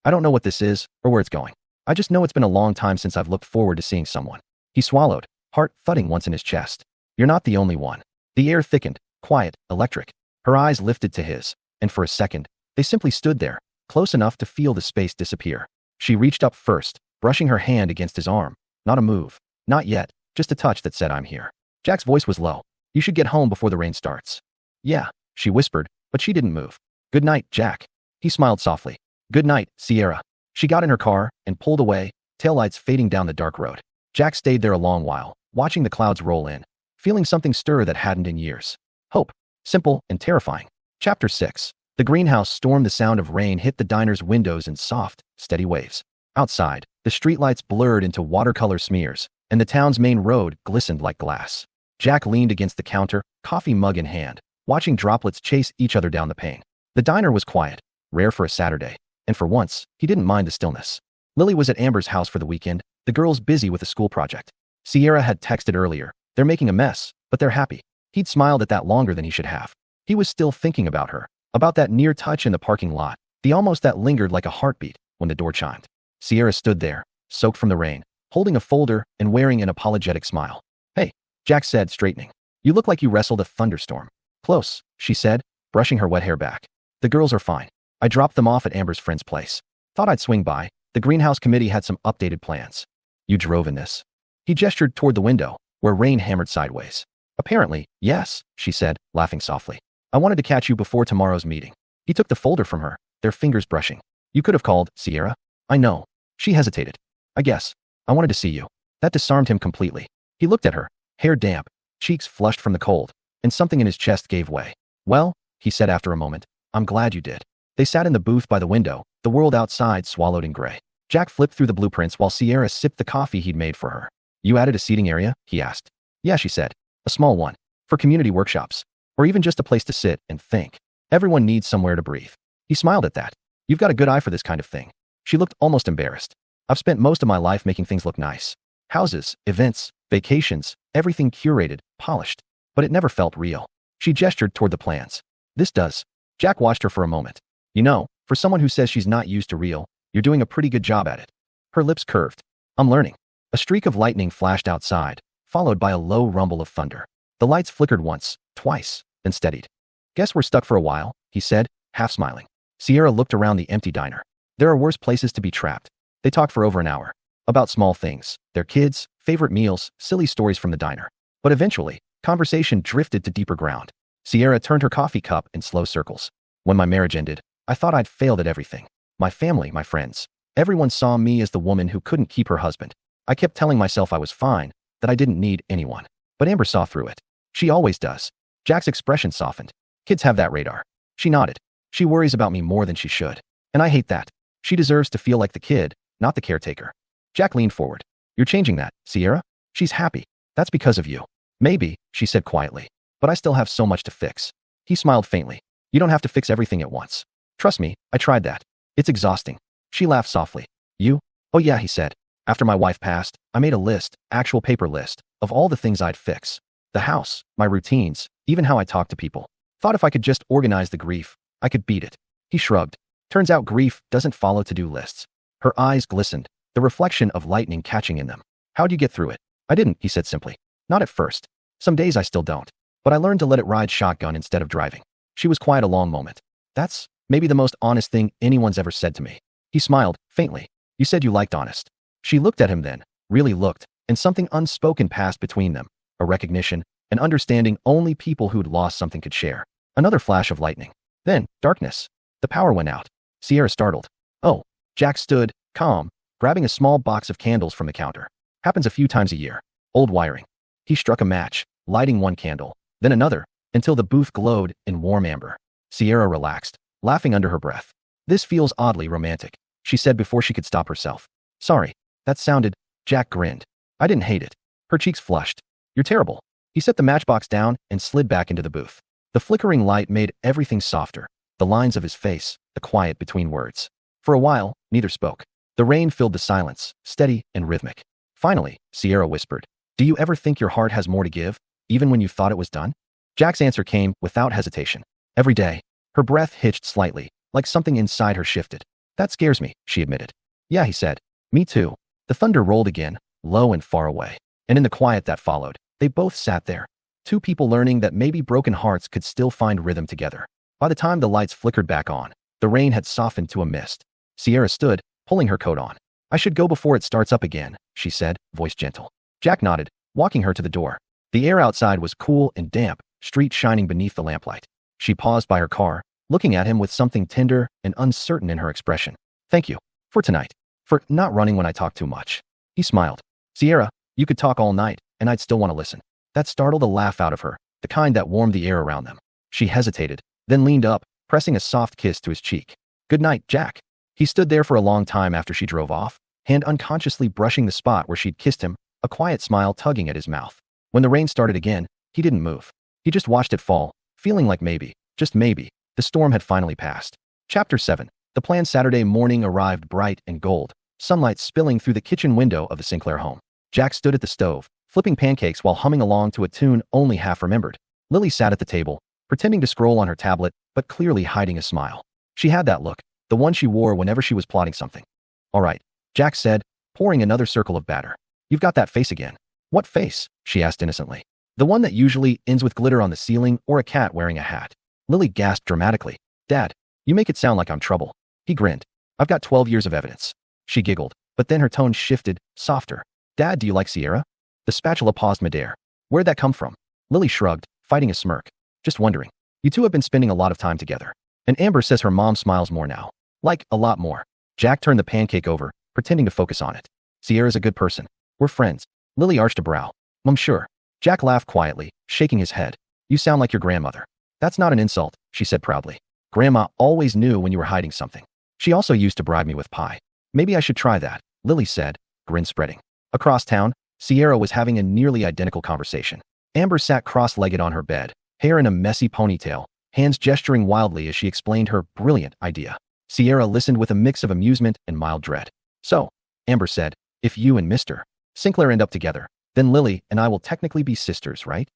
I don't know what this is, or where it's going. I just know it's been a long time since I've looked forward to seeing someone. He swallowed, heart thudding once in his chest. You're not the only one. The air thickened, quiet, electric. Her eyes lifted to his, and for a second, they simply stood there, close enough to feel the space disappear. She reached up first, brushing her hand against his arm. Not a move. Not yet, just a touch that said I'm here. Jack's voice was low. You should get home before the rain starts. Yeah, she whispered, but she didn't move. Good night, Jack. He smiled softly. Good night, Sierra. She got in her car and pulled away, taillights fading down the dark road. Jack stayed there a long while, watching the clouds roll in, feeling something stir that hadn't in years. Hope. Simple and terrifying. Chapter 6. The greenhouse storm. The sound of rain hit the diner's windows in soft, steady waves. Outside, the streetlights blurred into watercolor smears, and the town's main road glistened like glass. Jack leaned against the counter, coffee mug in hand, watching droplets chase each other down the pane. The diner was quiet, rare for a Saturday, and for once, he didn't mind the stillness. Lily was at Amber's house for the weekend, the girls busy with a school project. Sierra had texted earlier, they're making a mess, but they're happy. He'd smiled at that longer than he should have. He was still thinking about her, about that near touch in the parking lot, the almost that lingered like a heartbeat when the door chimed. Sierra stood there, soaked from the rain, holding a folder and wearing an apologetic smile. Hey, Jack said, straightening. You look like you wrestled a thunderstorm. Close, she said, brushing her wet hair back. The girls are fine. I dropped them off at Amber's friend's place. Thought I'd swing by. The greenhouse committee had some updated plans. You drove in this? He gestured toward the window, where rain hammered sideways. Apparently, yes, she said, laughing softly. I wanted to catch you before tomorrow's meeting. He took the folder from her, their fingers brushing. You could have called, Sierra. I know. She hesitated. I guess. I wanted to see you. That disarmed him completely. He looked at her, hair damp, cheeks flushed from the cold, and something in his chest gave way. Well, he said after a moment, I'm glad you did. They sat in the booth by the window, the world outside swallowed in gray. Jack flipped through the blueprints while Sierra sipped the coffee he'd made for her. You added a seating area? He asked. Yeah, she said. A small one. For community workshops. Or even just a place to sit and think. Everyone needs somewhere to breathe. He smiled at that. You've got a good eye for this kind of thing. She looked almost embarrassed. I've spent most of my life making things look nice. Houses, events, vacations, everything curated, polished. But it never felt real. She gestured toward the plans. This does. Jack watched her for a moment. You know, for someone who says she's not used to real, you're doing a pretty good job at it. Her lips curved. I'm learning. A streak of lightning flashed outside, followed by a low rumble of thunder. The lights flickered once, twice, then steadied. Guess we're stuck for a while, he said, half smiling. Sierra looked around the empty diner. There are worse places to be trapped. They talked for over an hour. About small things, their kids, favorite meals, silly stories from the diner. But eventually, conversation drifted to deeper ground. Sierra turned her coffee cup in slow circles. When my marriage ended, I thought I'd failed at everything. My family, my friends. Everyone saw me as the woman who couldn't keep her husband. I kept telling myself I was fine, that I didn't need anyone. But Amber saw through it. She always does. Jack's expression softened. Kids have that radar. She nodded. She worries about me more than she should. And I hate that. She deserves to feel like the kid, not the caretaker. Jack leaned forward. You're changing that, Sierra? She's happy. That's because of you. Maybe, she said quietly. But I still have so much to fix. He smiled faintly. You don't have to fix everything at once. Trust me, I tried that. It's exhausting. She laughed softly. You? Oh yeah, he said. After my wife passed, I made a list, actual paper list, of all the things I'd fix. The house, my routines, even how I talk to people. Thought if I could just organize the grief, I could beat it. He shrugged. Turns out grief doesn't follow to-do lists. Her eyes glistened, the reflection of lightning catching in them. How'd you get through it? I didn't, he said simply. Not at first. Some days I still don't. But I learned to let it ride shotgun instead of driving. She was quiet a long moment. That's maybe the most honest thing anyone's ever said to me. He smiled, faintly. You said you liked honest. She looked at him then, really looked, and something unspoken passed between them. A recognition, an understanding only people who'd lost something could share. Another flash of lightning. Then, darkness. The power went out. Sierra startled. Oh. Jack stood, calm, grabbing a small box of candles from the counter. Happens a few times a year. Old wiring. He struck a match, lighting one candle, then another, until the booth glowed in warm amber. Sierra relaxed, laughing under her breath. This feels oddly romantic, she said before she could stop herself. Sorry, that sounded. Jack grinned. I didn't hate it. Her cheeks flushed. You're terrible. He set the matchbox down and slid back into the booth. The flickering light made everything softer, the lines of his face, the quiet between words. For a while, neither spoke. The rain filled the silence, steady and rhythmic. Finally, Sierra whispered, do you ever think your heart has more to give, even when you thought it was done? Jack's answer came without hesitation. Every day. Her breath hitched slightly, like something inside her shifted. That scares me, she admitted. Yeah, he said. Me too. The thunder rolled again, low and far away. And in the quiet that followed, they both sat there. Two people learning that maybe broken hearts could still find rhythm together. By the time the lights flickered back on, the rain had softened to a mist. Sierra stood, pulling her coat on. I should go before it starts up again, she said, voice gentle. Jack nodded, walking her to the door. The air outside was cool and damp, street shining beneath the lamplight. She paused by her car, looking at him with something tender and uncertain in her expression. Thank you. For tonight. For not running when I talk too much. He smiled. Sierra, you could talk all night, and I'd still want to listen. That startled a laugh out of her, the kind that warmed the air around them. She hesitated, then leaned up, pressing a soft kiss to his cheek. Good night, Jack. He stood there for a long time after she drove off, hand unconsciously brushing the spot where she'd kissed him, a quiet smile tugging at his mouth. When the rain started again, he didn't move. He just watched it fall, feeling like maybe, just maybe, the storm had finally passed. Chapter 7. The planned Saturday morning arrived bright and gold, sunlight spilling through the kitchen window of the Sinclair home. Jack stood at the stove, flipping pancakes while humming along to a tune only half remembered. Lily sat at the table, pretending to scroll on her tablet, but clearly hiding a smile. She had that look, the one she wore whenever she was plotting something. All right, Jack said, pouring another circle of batter. You've got that face again. What face? She asked innocently. The one that usually ends with glitter on the ceiling or a cat wearing a hat. Lily gasped dramatically. Dad, you make it sound like I'm trouble. He grinned. I've got 12 years of evidence. She giggled, but then her tone shifted, softer. Dad, do you like Sierra? The spatula paused midair. Where'd that come from? Lily shrugged, fighting a smirk. Just wondering. You two have been spending a lot of time together. And Amber says her mom smiles more now. Like, a lot more. Jack turned the pancake over, pretending to focus on it. Sierra's a good person. We're friends. Lily arched a brow. I'm sure. Jack laughed quietly, shaking his head. You sound like your grandmother. That's not an insult, she said proudly. Grandma always knew when you were hiding something. She also used to bribe me with pie. Maybe I should try that, Lily said, grin spreading. Across town, Sierra was having a nearly identical conversation. Amber sat cross-legged on her bed, hair in a messy ponytail, hands gesturing wildly as she explained her brilliant idea. Sierra listened with a mix of amusement and mild dread. So, Amber said, if you and Mr. Sinclair end up together, then Lily and I will technically be sisters, right?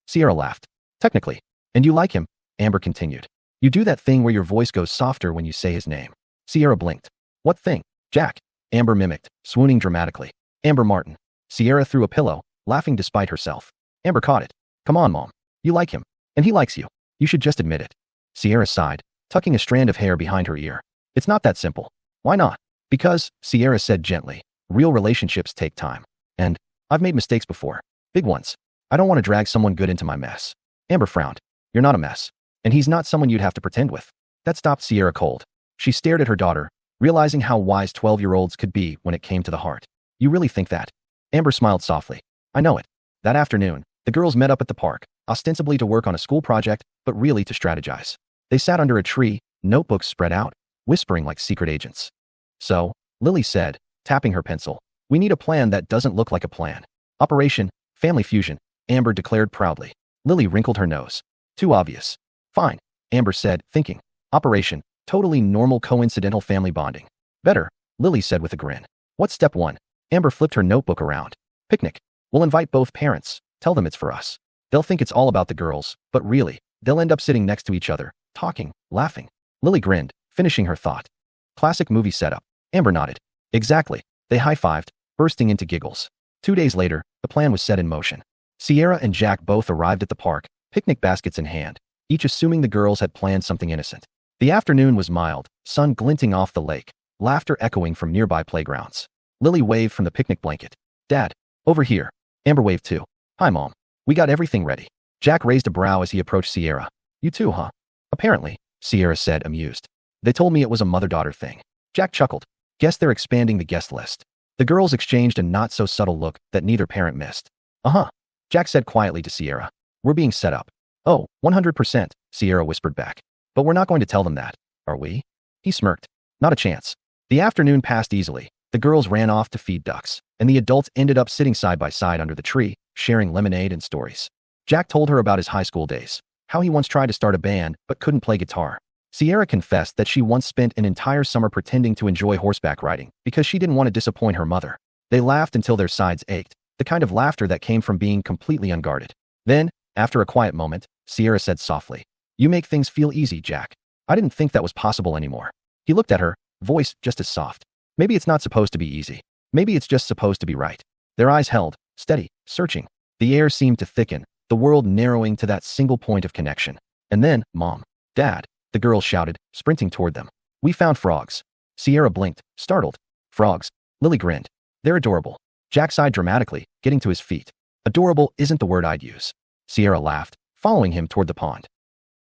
Sierra laughed. Technically. And you like him, Amber continued. You do that thing where your voice goes softer when you say his name. Sierra blinked. What thing? Jack. Amber mimicked, swooning dramatically. Amber Martin. Sierra threw a pillow, laughing despite herself. Amber caught it. Come on, Mom. You like him. And he likes you. You should just admit it. Sierra sighed, tucking a strand of hair behind her ear. It's not that simple. Why not? Because, Sierra said gently, real relationships take time. And I've made mistakes before. Big ones. I don't want to drag someone good into my mess. Amber frowned. You're not a mess. And he's not someone you'd have to pretend with. That stopped Sierra cold. She stared at her daughter, realizing how wise 12-year-olds could be when it came to the heart. You really think that? Amber smiled softly. I know it. That afternoon, the girls met up at the park, ostensibly to work on a school project, but really to strategize. They sat under a tree, notebooks spread out, whispering like secret agents. So, Lily said, tapping her pencil, we need a plan that doesn't look like a plan. Operation Family Fusion, Amber declared proudly. Lily wrinkled her nose. Too obvious. Fine, Amber said, thinking. Operation Totally Normal Coincidental Family Bonding. Better, Lily said with a grin. What's step 1? Amber flipped her notebook around. Picnic. We'll invite both parents. Tell them it's for us. They'll think it's all about the girls, but really, they'll end up sitting next to each other, talking, laughing. Lily grinned, finishing her thought. Classic movie setup. Amber nodded. Exactly. They high-fived, bursting into giggles. 2 days later, the plan was set in motion. Sierra and Jack both arrived at the park, picnic baskets in hand, each assuming the girls had planned something innocent. The afternoon was mild, sun glinting off the lake, laughter echoing from nearby playgrounds. Lily waved from the picnic blanket. Dad, over here. Amber waved too. Hi, Mom. We got everything ready. Jack raised a brow as he approached Sierra. You too, huh? Apparently, Sierra said, amused. They told me it was a mother-daughter thing. Jack chuckled. Guess they're expanding the guest list. The girls exchanged a not-so-subtle look that neither parent missed. Uh-huh, Jack said quietly to Sierra. We're being set up. Oh, 100%, Sierra whispered back. But we're not going to tell them that, are we? He smirked. Not a chance. The afternoon passed easily. The girls ran off to feed ducks, and the adults ended up sitting side by side under the tree, sharing lemonade and stories. Jack told her about his high school days, how he once tried to start a band but couldn't play guitar. Sierra confessed that she once spent an entire summer pretending to enjoy horseback riding because she didn't want to disappoint her mother. They laughed until their sides ached, the kind of laughter that came from being completely unguarded. Then, after a quiet moment, Sierra said softly, You make things feel easy, Jack. I didn't think that was possible anymore. He looked at her, voice just as soft. Maybe it's not supposed to be easy. Maybe it's just supposed to be right. Their eyes held, steady, searching. The air seemed to thicken, the world narrowing to that single point of connection. And then, Mom, Dad, the girls shouted, sprinting toward them. We found frogs. Sierra blinked, startled. Frogs. Lily grinned. They're adorable. Jack sighed dramatically, getting to his feet. Adorable isn't the word I'd use. Sierra laughed, following him toward the pond.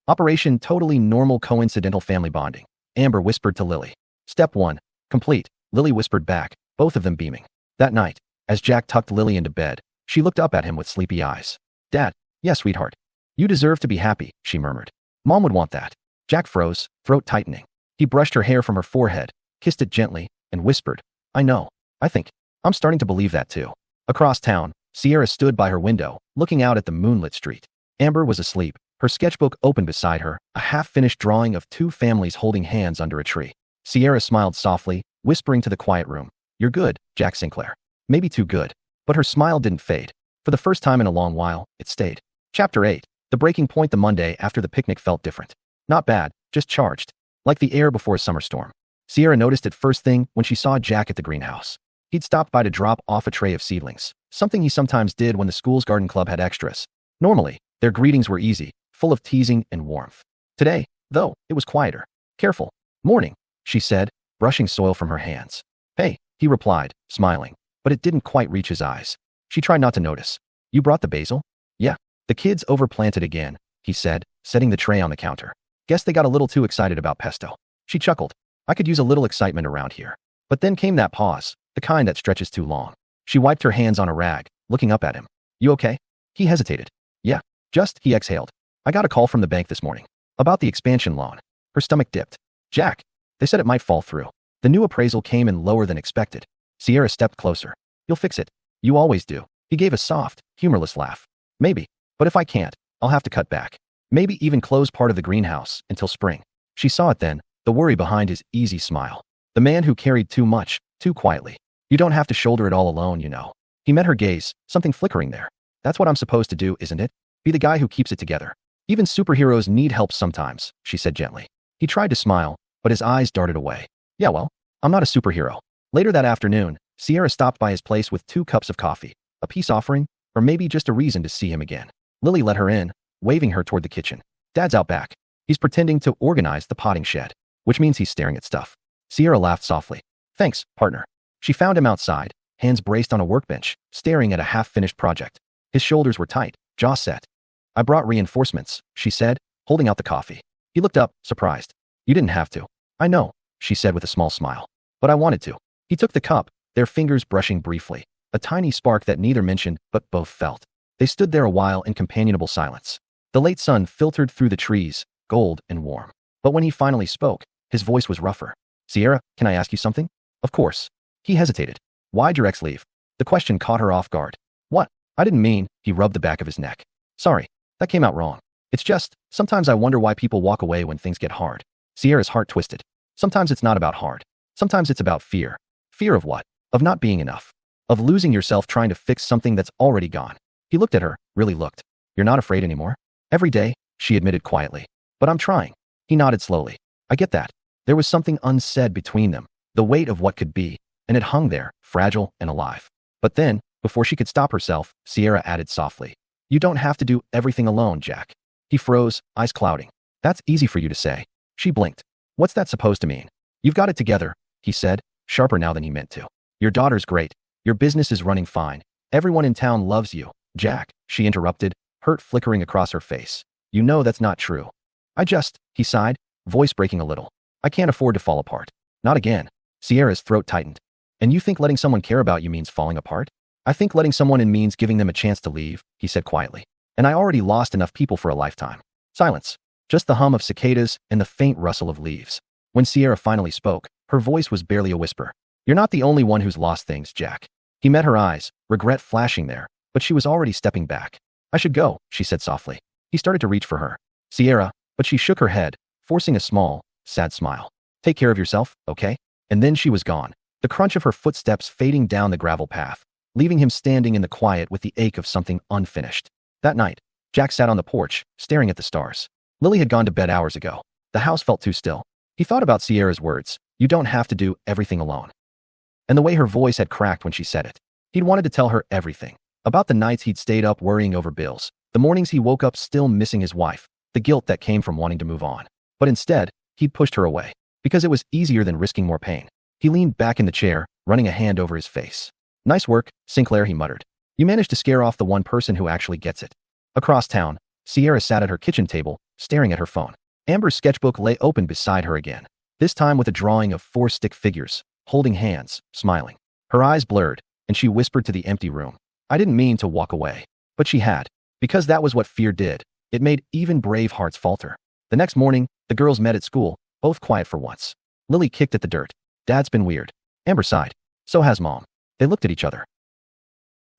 Operation Totally Normal Coincidental Family Bonding. Amber whispered to Lily. Step 1. Complete. Lily whispered back, both of them beaming. That night, as Jack tucked Lily into bed, she looked up at him with sleepy eyes. Dad, yes, sweetheart. You deserve to be happy, she murmured. Mom would want that. Jack froze, throat tightening. He brushed her hair from her forehead, kissed it gently, and whispered, I know. I think. I'm starting to believe that too. Across town, Sierra stood by her window, looking out at the moonlit street. Amber was asleep, her sketchbook open beside her, a half-finished drawing of two families holding hands under a tree. Sierra smiled softly, whispering to the quiet room, You're good, Jack Sinclair. Maybe too good. But her smile didn't fade. For the first time in a long while, it stayed. Chapter 8. The breaking point. The Monday after the picnic felt different. Not bad, just charged. Like the air before a summer storm. Sierra noticed it first thing when she saw Jack at the greenhouse. He'd stopped by to drop off a tray of seedlings, something he sometimes did when the school's garden club had extras. Normally, their greetings were easy, full of teasing and warmth. Today, though, it was quieter. Careful. Morning, she said, brushing soil from her hands. Hey, he replied, smiling, but it didn't quite reach his eyes. She tried not to notice. You brought the basil? Yeah. The kids overplanted again, he said, setting the tray on the counter. Guess they got a little too excited about pesto. She chuckled. I could use a little excitement around here. But then came that pause, the kind that stretches too long. She wiped her hands on a rag, looking up at him. You okay? He hesitated. Yeah, just, he exhaled. I got a call from the bank this morning. About the expansion loan. Her stomach dipped. Jack. They said it might fall through. The new appraisal came in lower than expected. Sierra stepped closer. You'll fix it. You always do. He gave a soft, humorless laugh. Maybe. But if I can't, I'll have to cut back. Maybe even close part of the greenhouse until spring. She saw it then, the worry behind his easy smile. The man who carried too much, too quietly. You don't have to shoulder it all alone, you know. He met her gaze, something flickering there. That's what I'm supposed to do, isn't it? Be the guy who keeps it together. Even superheroes need help sometimes, she said gently. He tried to smile, but his eyes darted away. Yeah, well, I'm not a superhero. Later that afternoon, Sierra stopped by his place with 2 cups of coffee, a peace offering, or maybe just a reason to see him again. Lily let her in, waving her toward the kitchen. Dad's out back. He's pretending to organize the potting shed, which means he's staring at stuff. Sierra laughed softly. Thanks, partner. She found him outside, hands braced on a workbench, staring at a half-finished project. His shoulders were tight, jaw set. I brought reinforcements, she said, holding out the coffee. He looked up, surprised. You didn't have to. I know, she said with a small smile. But I wanted to. He took the cup, their fingers brushing briefly, a tiny spark that neither mentioned but both felt. They stood there a while in companionable silence. The late sun filtered through the trees, gold and warm. But when he finally spoke, his voice was rougher. Sierra, can I ask you something? Of course. He hesitated. Why'd your ex leave? The question caught her off guard. What? I didn't mean, he rubbed the back of his neck. Sorry, that came out wrong. It's just, sometimes I wonder why people walk away when things get hard. Sierra's heart twisted. Sometimes it's not about hard. Sometimes it's about fear. Fear of what? Of not being enough. Of losing yourself trying to fix something that's already gone. He looked at her, really looked. You're not afraid anymore? Every day, she admitted quietly. But I'm trying. He nodded slowly. I get that. There was something unsaid between them, the weight of what could be, and it hung there, fragile and alive. But then, before she could stop herself, Sierra added softly. You don't have to do everything alone, Jack. He froze, eyes clouding. That's easy for you to say. She blinked. What's that supposed to mean? You've got it together, he said, sharper now than he meant to. Your daughter's great. Your business is running fine. Everyone in town loves you. Jack, she interrupted, hurt flickering across her face. You know that's not true. He sighed, voice breaking a little. I can't afford to fall apart. Not again. Sierra's throat tightened. And you think letting someone care about you means falling apart? I think letting someone in means giving them a chance to leave, he said quietly. And I already lost enough people for a lifetime. Silence. Just the hum of cicadas and the faint rustle of leaves. When Sierra finally spoke, her voice was barely a whisper. You're not the only one who's lost things, Jack. He met her eyes, regret flashing there, but she was already stepping back. I should go, she said softly. He started to reach for her. Sierra, but she shook her head, forcing a small, sad smile. Take care of yourself, okay? And then she was gone, the crunch of her footsteps fading down the gravel path, leaving him standing in the quiet with the ache of something unfinished. That night, Jack sat on the porch, staring at the stars. Lily had gone to bed hours ago. The house felt too still. He thought about Sierra's words, you don't have to do everything alone. And the way her voice had cracked when she said it. He'd wanted to tell her everything. About the nights he'd stayed up worrying over bills, the mornings he woke up still missing his wife, the guilt that came from wanting to move on. But instead, he'd pushed her away, because it was easier than risking more pain. He leaned back in the chair, running a hand over his face. Nice work, Sinclair, he muttered. You managed to scare off the one person who actually gets it. Across town, Sierra sat at her kitchen table, staring at her phone. Amber's sketchbook lay open beside her again, this time with a drawing of 4 stick figures, holding hands, smiling. Her eyes blurred, and she whispered to the empty room. I didn't mean to walk away. But she had. Because that was what fear did. It made even brave hearts falter. The next morning, the girls met at school, both quiet for once. Lily kicked at the dirt. Dad's been weird. Amber sighed. So has Mom. They looked at each other.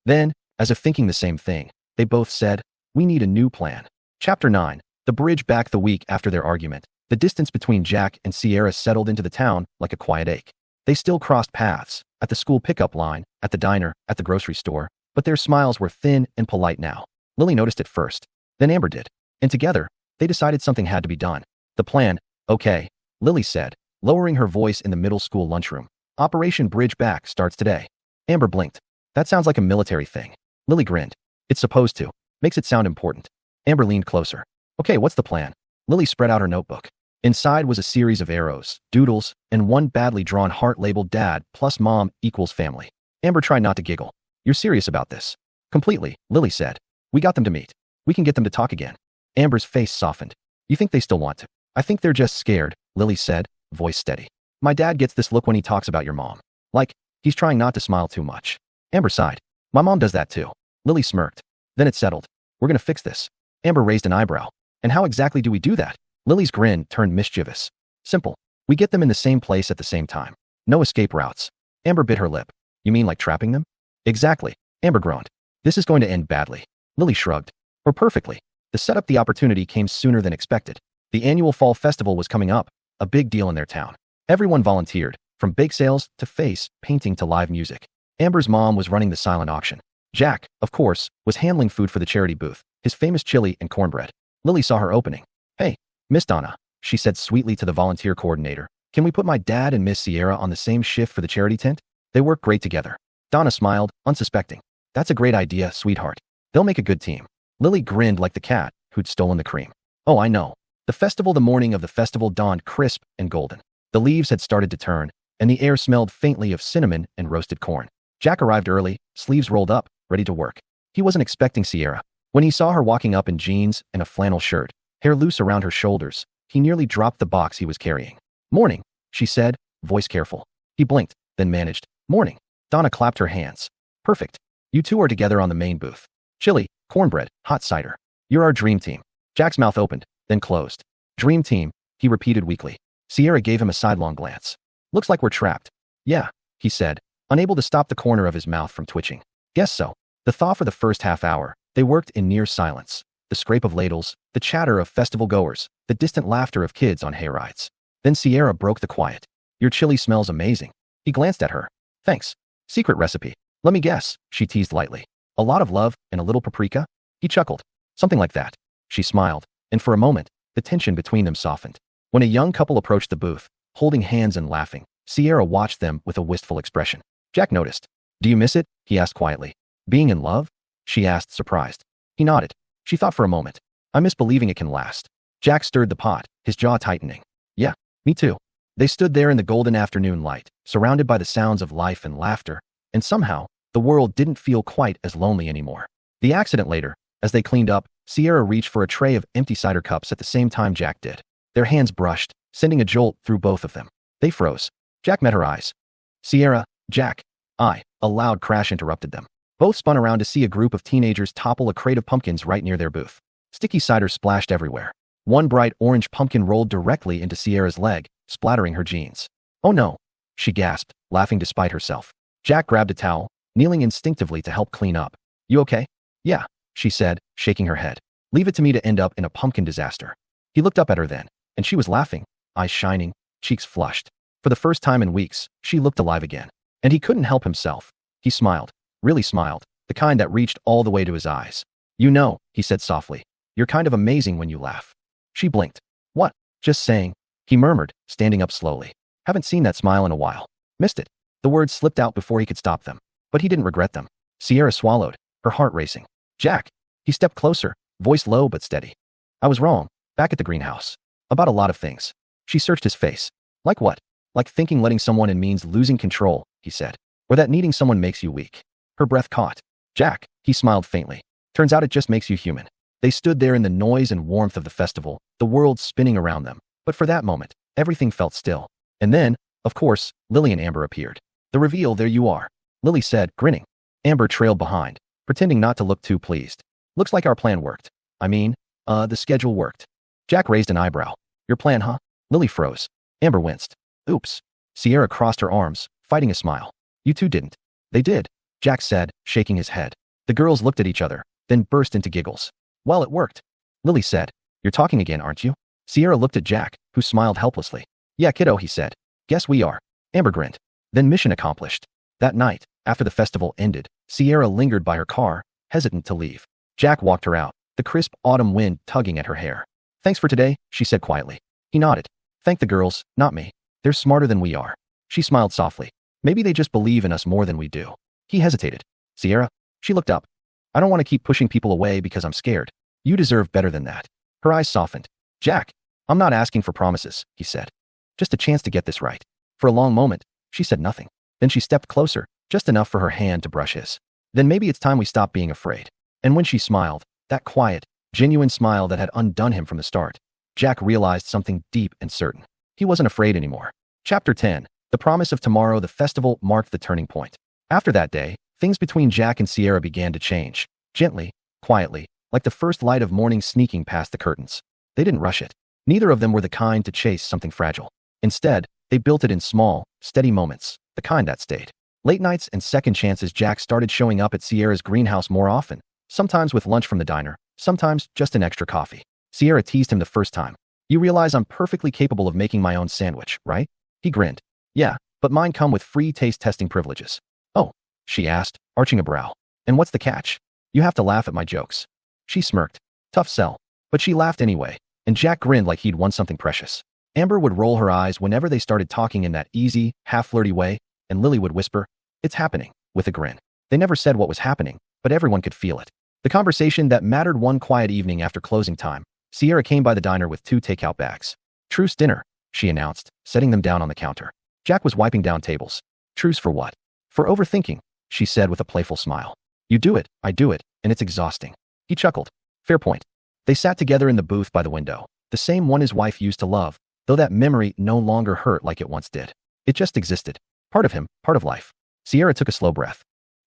Then, as if thinking the same thing, they both said, we need a new plan. Chapter 9. The bridge back. The week after their argument, the distance between Jack and Sierra settled into the town like a quiet ache. They still crossed paths, at the school pickup line, at the diner, at the grocery store, but their smiles were thin and polite now. Lily noticed it first. Then Amber did. And together, they decided something had to be done. The plan, okay, Lily said, lowering her voice in the middle school lunchroom. Operation Bridge Back starts today. Amber blinked. That sounds like a military thing. Lily grinned. It's supposed to. Makes it sound important. Amber leaned closer. Okay, what's the plan? Lily spread out her notebook. Inside was a series of arrows, doodles, and one badly drawn heart labeled Dad plus Mom equals family. Amber tried not to giggle. You're serious about this? Completely, Lily said. We got them to meet. We can get them to talk again. Amber's face softened. You think they still want to? I think they're just scared, Lily said, voice steady. My dad gets this look when he talks about your mom. Like, he's trying not to smile too much. Amber sighed. My mom does that too. Lily smirked. Then it settled. We're gonna fix this. Amber raised an eyebrow. And how exactly do we do that? Lily's grin turned mischievous. Simple. We get them in the same place at the same time. No escape routes. Amber bit her lip. You mean like trapping them? Exactly. Amber groaned. This is going to end badly. Lily shrugged. Or perfectly. The opportunity came sooner than expected. The annual fall festival was coming up, a big deal in their town. Everyone volunteered, from bake sales to face painting to live music. Amber's mom was running the silent auction. Jack, of course, was handling food for the charity booth, his famous chili and cornbread. Lily saw her opening. Hey, Miss Donna, she said sweetly to the volunteer coordinator. Can we put my dad and Miss Sierra on the same shift for the charity tent? They work great together. Donna smiled, unsuspecting. That's a great idea, sweetheart. They'll make a good team. Lily grinned like the cat who'd stolen the cream. Oh, I know. The morning of the festival dawned crisp and golden. The leaves had started to turn, and the air smelled faintly of cinnamon and roasted corn. Jack arrived early, sleeves rolled up, ready to work. He wasn't expecting Sierra. When he saw her walking up in jeans and a flannel shirt, hair loose around her shoulders, he nearly dropped the box he was carrying. "Morning," she said, voice careful. He blinked, then managed. "Morning." Donna clapped her hands. "Perfect. You two are together on the main booth. Chili, cornbread, hot cider. You're our dream team." Jack's mouth opened, then closed. "Dream team," he repeated weakly. Sierra gave him a sidelong glance. "Looks like we're trapped." "Yeah," he said, unable to stop the corner of his mouth from twitching. "Guess so." The thaw for the first half hour, they worked in near silence. The scrape of ladles, the chatter of festival goers, the distant laughter of kids on hayrides. Then Sierra broke the quiet. "Your chili smells amazing." He glanced at her. "Thanks. Secret recipe." "Let me guess," she teased lightly. "A lot of love and a little paprika?" He chuckled. "Something like that." She smiled, and for a moment, the tension between them softened. When a young couple approached the booth, holding hands and laughing, Sierra watched them with a wistful expression. Jack noticed. "Do you miss it?" he asked quietly. "Being in love?" she asked, surprised. He nodded. She thought for a moment. "I miss believing it can last." Jack stirred the pot, his jaw tightening. "Yeah, me too." They stood there in the golden afternoon light, surrounded by the sounds of life and laughter, and somehow, the world didn't feel quite as lonely anymore. The accident later, as they cleaned up, Sierra reached for a tray of empty cider cups at the same time Jack did. Their hands brushed, sending a jolt through both of them. They froze. Jack met her eyes. "Sierra, Jack." A loud crash interrupted them. Both spun around to see a group of teenagers topple a crate of pumpkins right near their booth. Sticky cider splashed everywhere. One bright orange pumpkin rolled directly into Sierra's leg, splattering her jeans. "Oh no," she gasped, laughing despite herself. Jack grabbed a towel, kneeling instinctively to help clean up. "You okay?" "Yeah," she said, shaking her head. "Leave it to me to end up in a pumpkin disaster." He looked up at her then, and she was laughing, eyes shining, cheeks flushed. For the first time in weeks, she looked alive again. And he couldn't help himself. He smiled, really smiled, the kind that reached all the way to his eyes. "You know," he said softly, "you're kind of amazing when you laugh." She blinked. "What?" "Just saying," he murmured, standing up slowly. "Haven't seen that smile in a while." "Missed it." The words slipped out before he could stop them. But he didn't regret them. Sierra swallowed, her heart racing. "Jack." He stepped closer, voice low but steady. "I was wrong, back at the greenhouse. About a lot of things." She searched his face. "Like what?" "Like thinking letting someone in means losing control," he said. "Or that needing someone makes you weak." Her breath caught. "Jack," he smiled faintly. "Turns out it just makes you human." They stood there in the noise and warmth of the festival, the world spinning around them. But for that moment, everything felt still. And then, of course, Lily and Amber appeared. "The reveal, there you are," Lily said, grinning. Amber trailed behind, pretending not to look too pleased. "Looks like our plan worked. The schedule worked." Jack raised an eyebrow. "Your plan, huh?" Lily froze. Amber winced. "Oops." Sierra crossed her arms, fighting a smile. "You two didn't." "They did," Jack said, shaking his head. The girls looked at each other, then burst into giggles. "Well, it worked," Lily said. "You're talking again, aren't you?" Sierra looked at Jack, who smiled helplessly. "Yeah, kiddo," he said. "Guess we are." Amber grinned. Then mission accomplished. That night, after the festival ended, Sierra lingered by her car, hesitant to leave. Jack walked her out, the crisp autumn wind tugging at her hair. "Thanks for today," she said quietly. He nodded. "Thank the girls, not me. They're smarter than we are." She smiled softly. "Maybe they just believe in us more than we do." He hesitated. "Sierra?" She looked up. "I don't want to keep pushing people away because I'm scared. You deserve better than that." Her eyes softened. "Jack, I'm not asking for promises," he said. "Just a chance to get this right." For a long moment, she said nothing. Then she stepped closer, just enough for her hand to brush his. "Then maybe it's time we stop being afraid." And when she smiled, that quiet, genuine smile that had undone him from the start, Jack realized something deep and certain. He wasn't afraid anymore. Chapter 10. The Promise of Tomorrow. The festival marked the turning point. After that day, things between Jack and Sierra began to change. Gently, quietly, like the first light of morning sneaking past the curtains. They didn't rush it. Neither of them were the kind to chase something fragile. Instead, they built it in small, steady moments, the kind that stayed. Late nights and second chances. Jack started showing up at Sierra's greenhouse more often, sometimes with lunch from the diner, sometimes just an extra coffee. Sierra teased him the first time. "You realize I'm perfectly capable of making my own sandwich, right?" He grinned. "Yeah, but mine come with free taste testing privileges." "Oh," she asked, arching a brow. "And what's the catch?" "You have to laugh at my jokes." She smirked. Tough sell. But she laughed anyway, and Jack grinned like he'd won something precious. Amber would roll her eyes whenever they started talking in that easy, half-flirty way, and Lily would whisper, "It's happening," with a grin. They never said what was happening, but everyone could feel it. The conversation that mattered. One quiet evening after closing time, Sierra came by the diner with 2 takeout bags. "Truce dinner," she announced, setting them down on the counter. Jack was wiping down tables. Truce for what? For overthinking, she said with a playful smile. You do it, I do it, and it's exhausting. He chuckled. Fair point. They sat together in the booth by the window, the same one his wife used to love, though that memory no longer hurt like it once did. It just existed. Part of him, part of life. Sierra took a slow breath.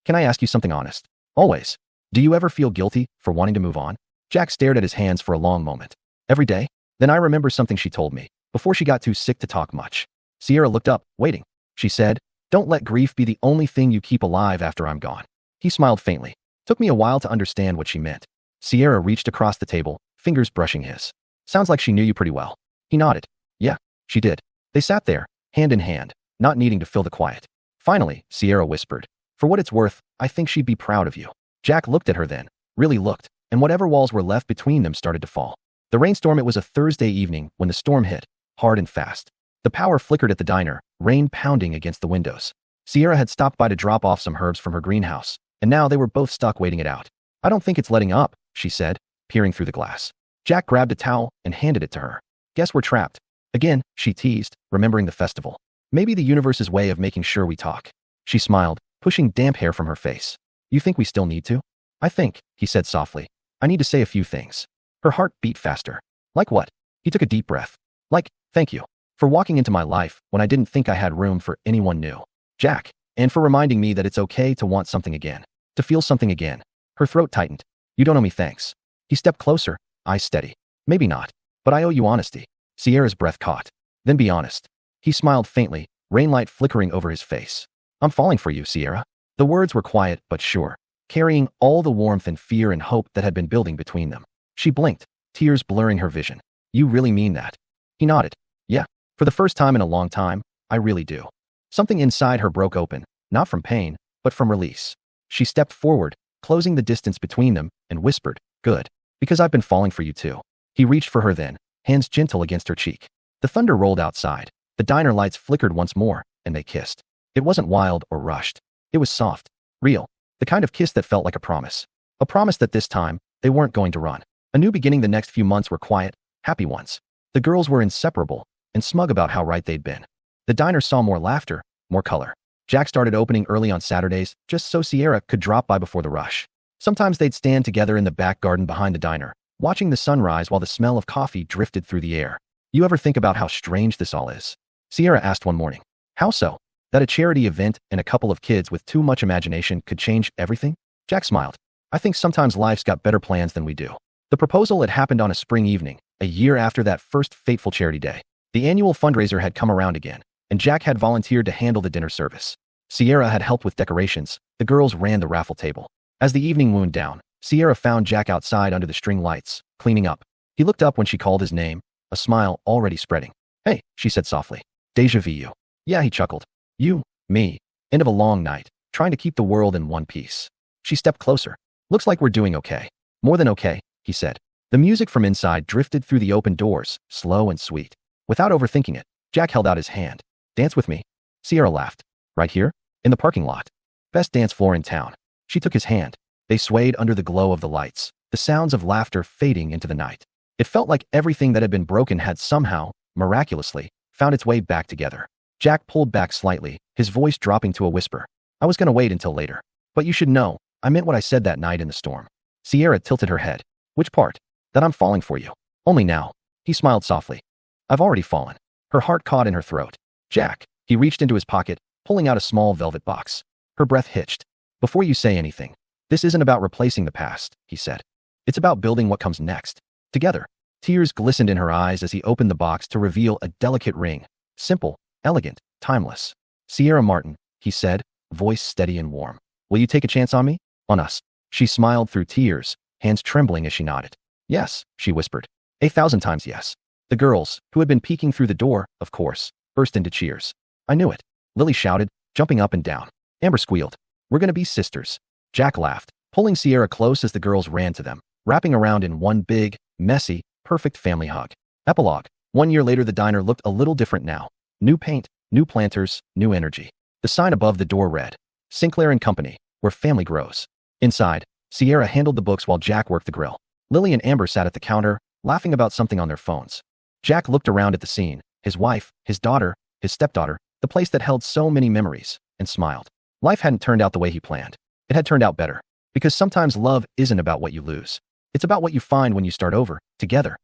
Can I ask you something honest? Always. Do you ever feel guilty for wanting to move on? Jack stared at his hands for a long moment. Every day? Then I remember something she told me, before she got too sick to talk much. Sierra looked up, waiting. She said, don't let grief be the only thing you keep alive after I'm gone. He smiled faintly. Took me a while to understand what she meant. Sierra reached across the table, fingers brushing his. Sounds like she knew you pretty well. He nodded. Yeah, she did. They sat there, hand in hand, not needing to fill the quiet. Finally, Sierra whispered, for what it's worth, I think she'd be proud of you. Jack looked at her then, really looked, and whatever walls were left between them started to fall. The rainstorm. It was a Thursday evening when the storm hit, hard and fast. The power flickered at the diner, rain pounding against the windows. Sierra had stopped by to drop off some herbs from her greenhouse, and now they were both stuck waiting it out. I don't think it's letting up, she said, peering through the glass. Jack grabbed a towel and handed it to her. Guess we're trapped. Again, she teased, remembering the festival. Maybe the universe's way of making sure we talk. She smiled, pushing damp hair from her face. You think we still need to? I think, he said softly. I need to say a few things. Her heart beat faster. Like what? He took a deep breath. Like, thank you. For walking into my life when I didn't think I had room for anyone new. Jack. And for reminding me that it's okay to want something again. To feel something again. Her throat tightened. You don't owe me thanks. He stepped closer, eyes steady. Maybe not. But I owe you honesty. Sierra's breath caught. Then be honest. He smiled faintly, rainlight flickering over his face. I'm falling for you, Sierra. The words were quiet but sure, carrying all the warmth and fear and hope that had been building between them. She blinked, tears blurring her vision. You really mean that? He nodded. Yeah. For the first time in a long time, I really do. Something inside her broke open, not from pain, but from release. She stepped forward, closing the distance between them, and whispered, good. Because I've been falling for you too. He reached for her then, hands gentle against her cheek. The thunder rolled outside. The diner lights flickered once more, and they kissed. It wasn't wild or rushed. It was soft, real, the kind of kiss that felt like a promise. A promise that this time, they weren't going to run. A new beginning. The next few months were quiet, happy ones. The girls were inseparable, and smug about how right they'd been. The diner saw more laughter, more color. Jack started opening early on Saturdays, just so Sierra could drop by before the rush. Sometimes they'd stand together in the back garden behind the diner, watching the sunrise while the smell of coffee drifted through the air. You ever think about how strange this all is? Sierra asked one morning. How so? That a charity event and a couple of kids with too much imagination could change everything? Jack smiled. I think sometimes life's got better plans than we do. The proposal had happened on a spring evening, a year after that first fateful charity day. The annual fundraiser had come around again, and Jack had volunteered to handle the dinner service. Sierra had helped with decorations. The girls ran the raffle table. As the evening wound down, Sierra found Jack outside under the string lights, cleaning up. He looked up when she called his name, a smile already spreading. Hey, she said softly. Deja vu you. Yeah, he chuckled. You, me, end of a long night, trying to keep the world in one piece. She stepped closer. Looks like we're doing okay. More than okay, he said. The music from inside drifted through the open doors, slow and sweet. Without overthinking it, Jack held out his hand. Dance with me. Sierra laughed. Right here? In the parking lot. Best dance floor in town. She took his hand. They swayed under the glow of the lights, the sounds of laughter fading into the night. It felt like everything that had been broken had somehow, miraculously, found its way back together. Jack pulled back slightly, his voice dropping to a whisper. I was going to wait until later. But you should know, I meant what I said that night in the storm. Sierra tilted her head. Which part? That I'm falling for you. Only now. He smiled softly. I've already fallen. Her heart caught in her throat. Jack. He reached into his pocket, pulling out a small velvet box. Her breath hitched. Before you say anything, this isn't about replacing the past, he said. It's about building what comes next. Together. Tears glistened in her eyes as he opened the box to reveal a delicate ring. Simple, elegant, timeless. Sierra Martin, he said, voice steady and warm. Will you take a chance on me? On us. She smiled through tears, hands trembling as she nodded. Yes, she whispered. 1,000 times yes. The girls, who had been peeking through the door, of course, burst into cheers. I knew it. Lily shouted, jumping up and down. Amber squealed. We're gonna be sisters. Jack laughed, pulling Sierra close as the girls ran to them, wrapping around in one big, messy, perfect family hug. Epilogue. 1 year later, the diner looked a little different now. New paint, new planters, new energy. The sign above the door read, Sinclair and Company, where family grows. Inside, Sierra handled the books while Jack worked the grill. Lily and Amber sat at the counter, laughing about something on their phones. Jack looked around at the scene, his wife, his daughter, his stepdaughter, the place that held so many memories, and smiled. Life hadn't turned out the way he planned. It had turned out better. Because sometimes love isn't about what you lose. It's about what you find when you start over, together.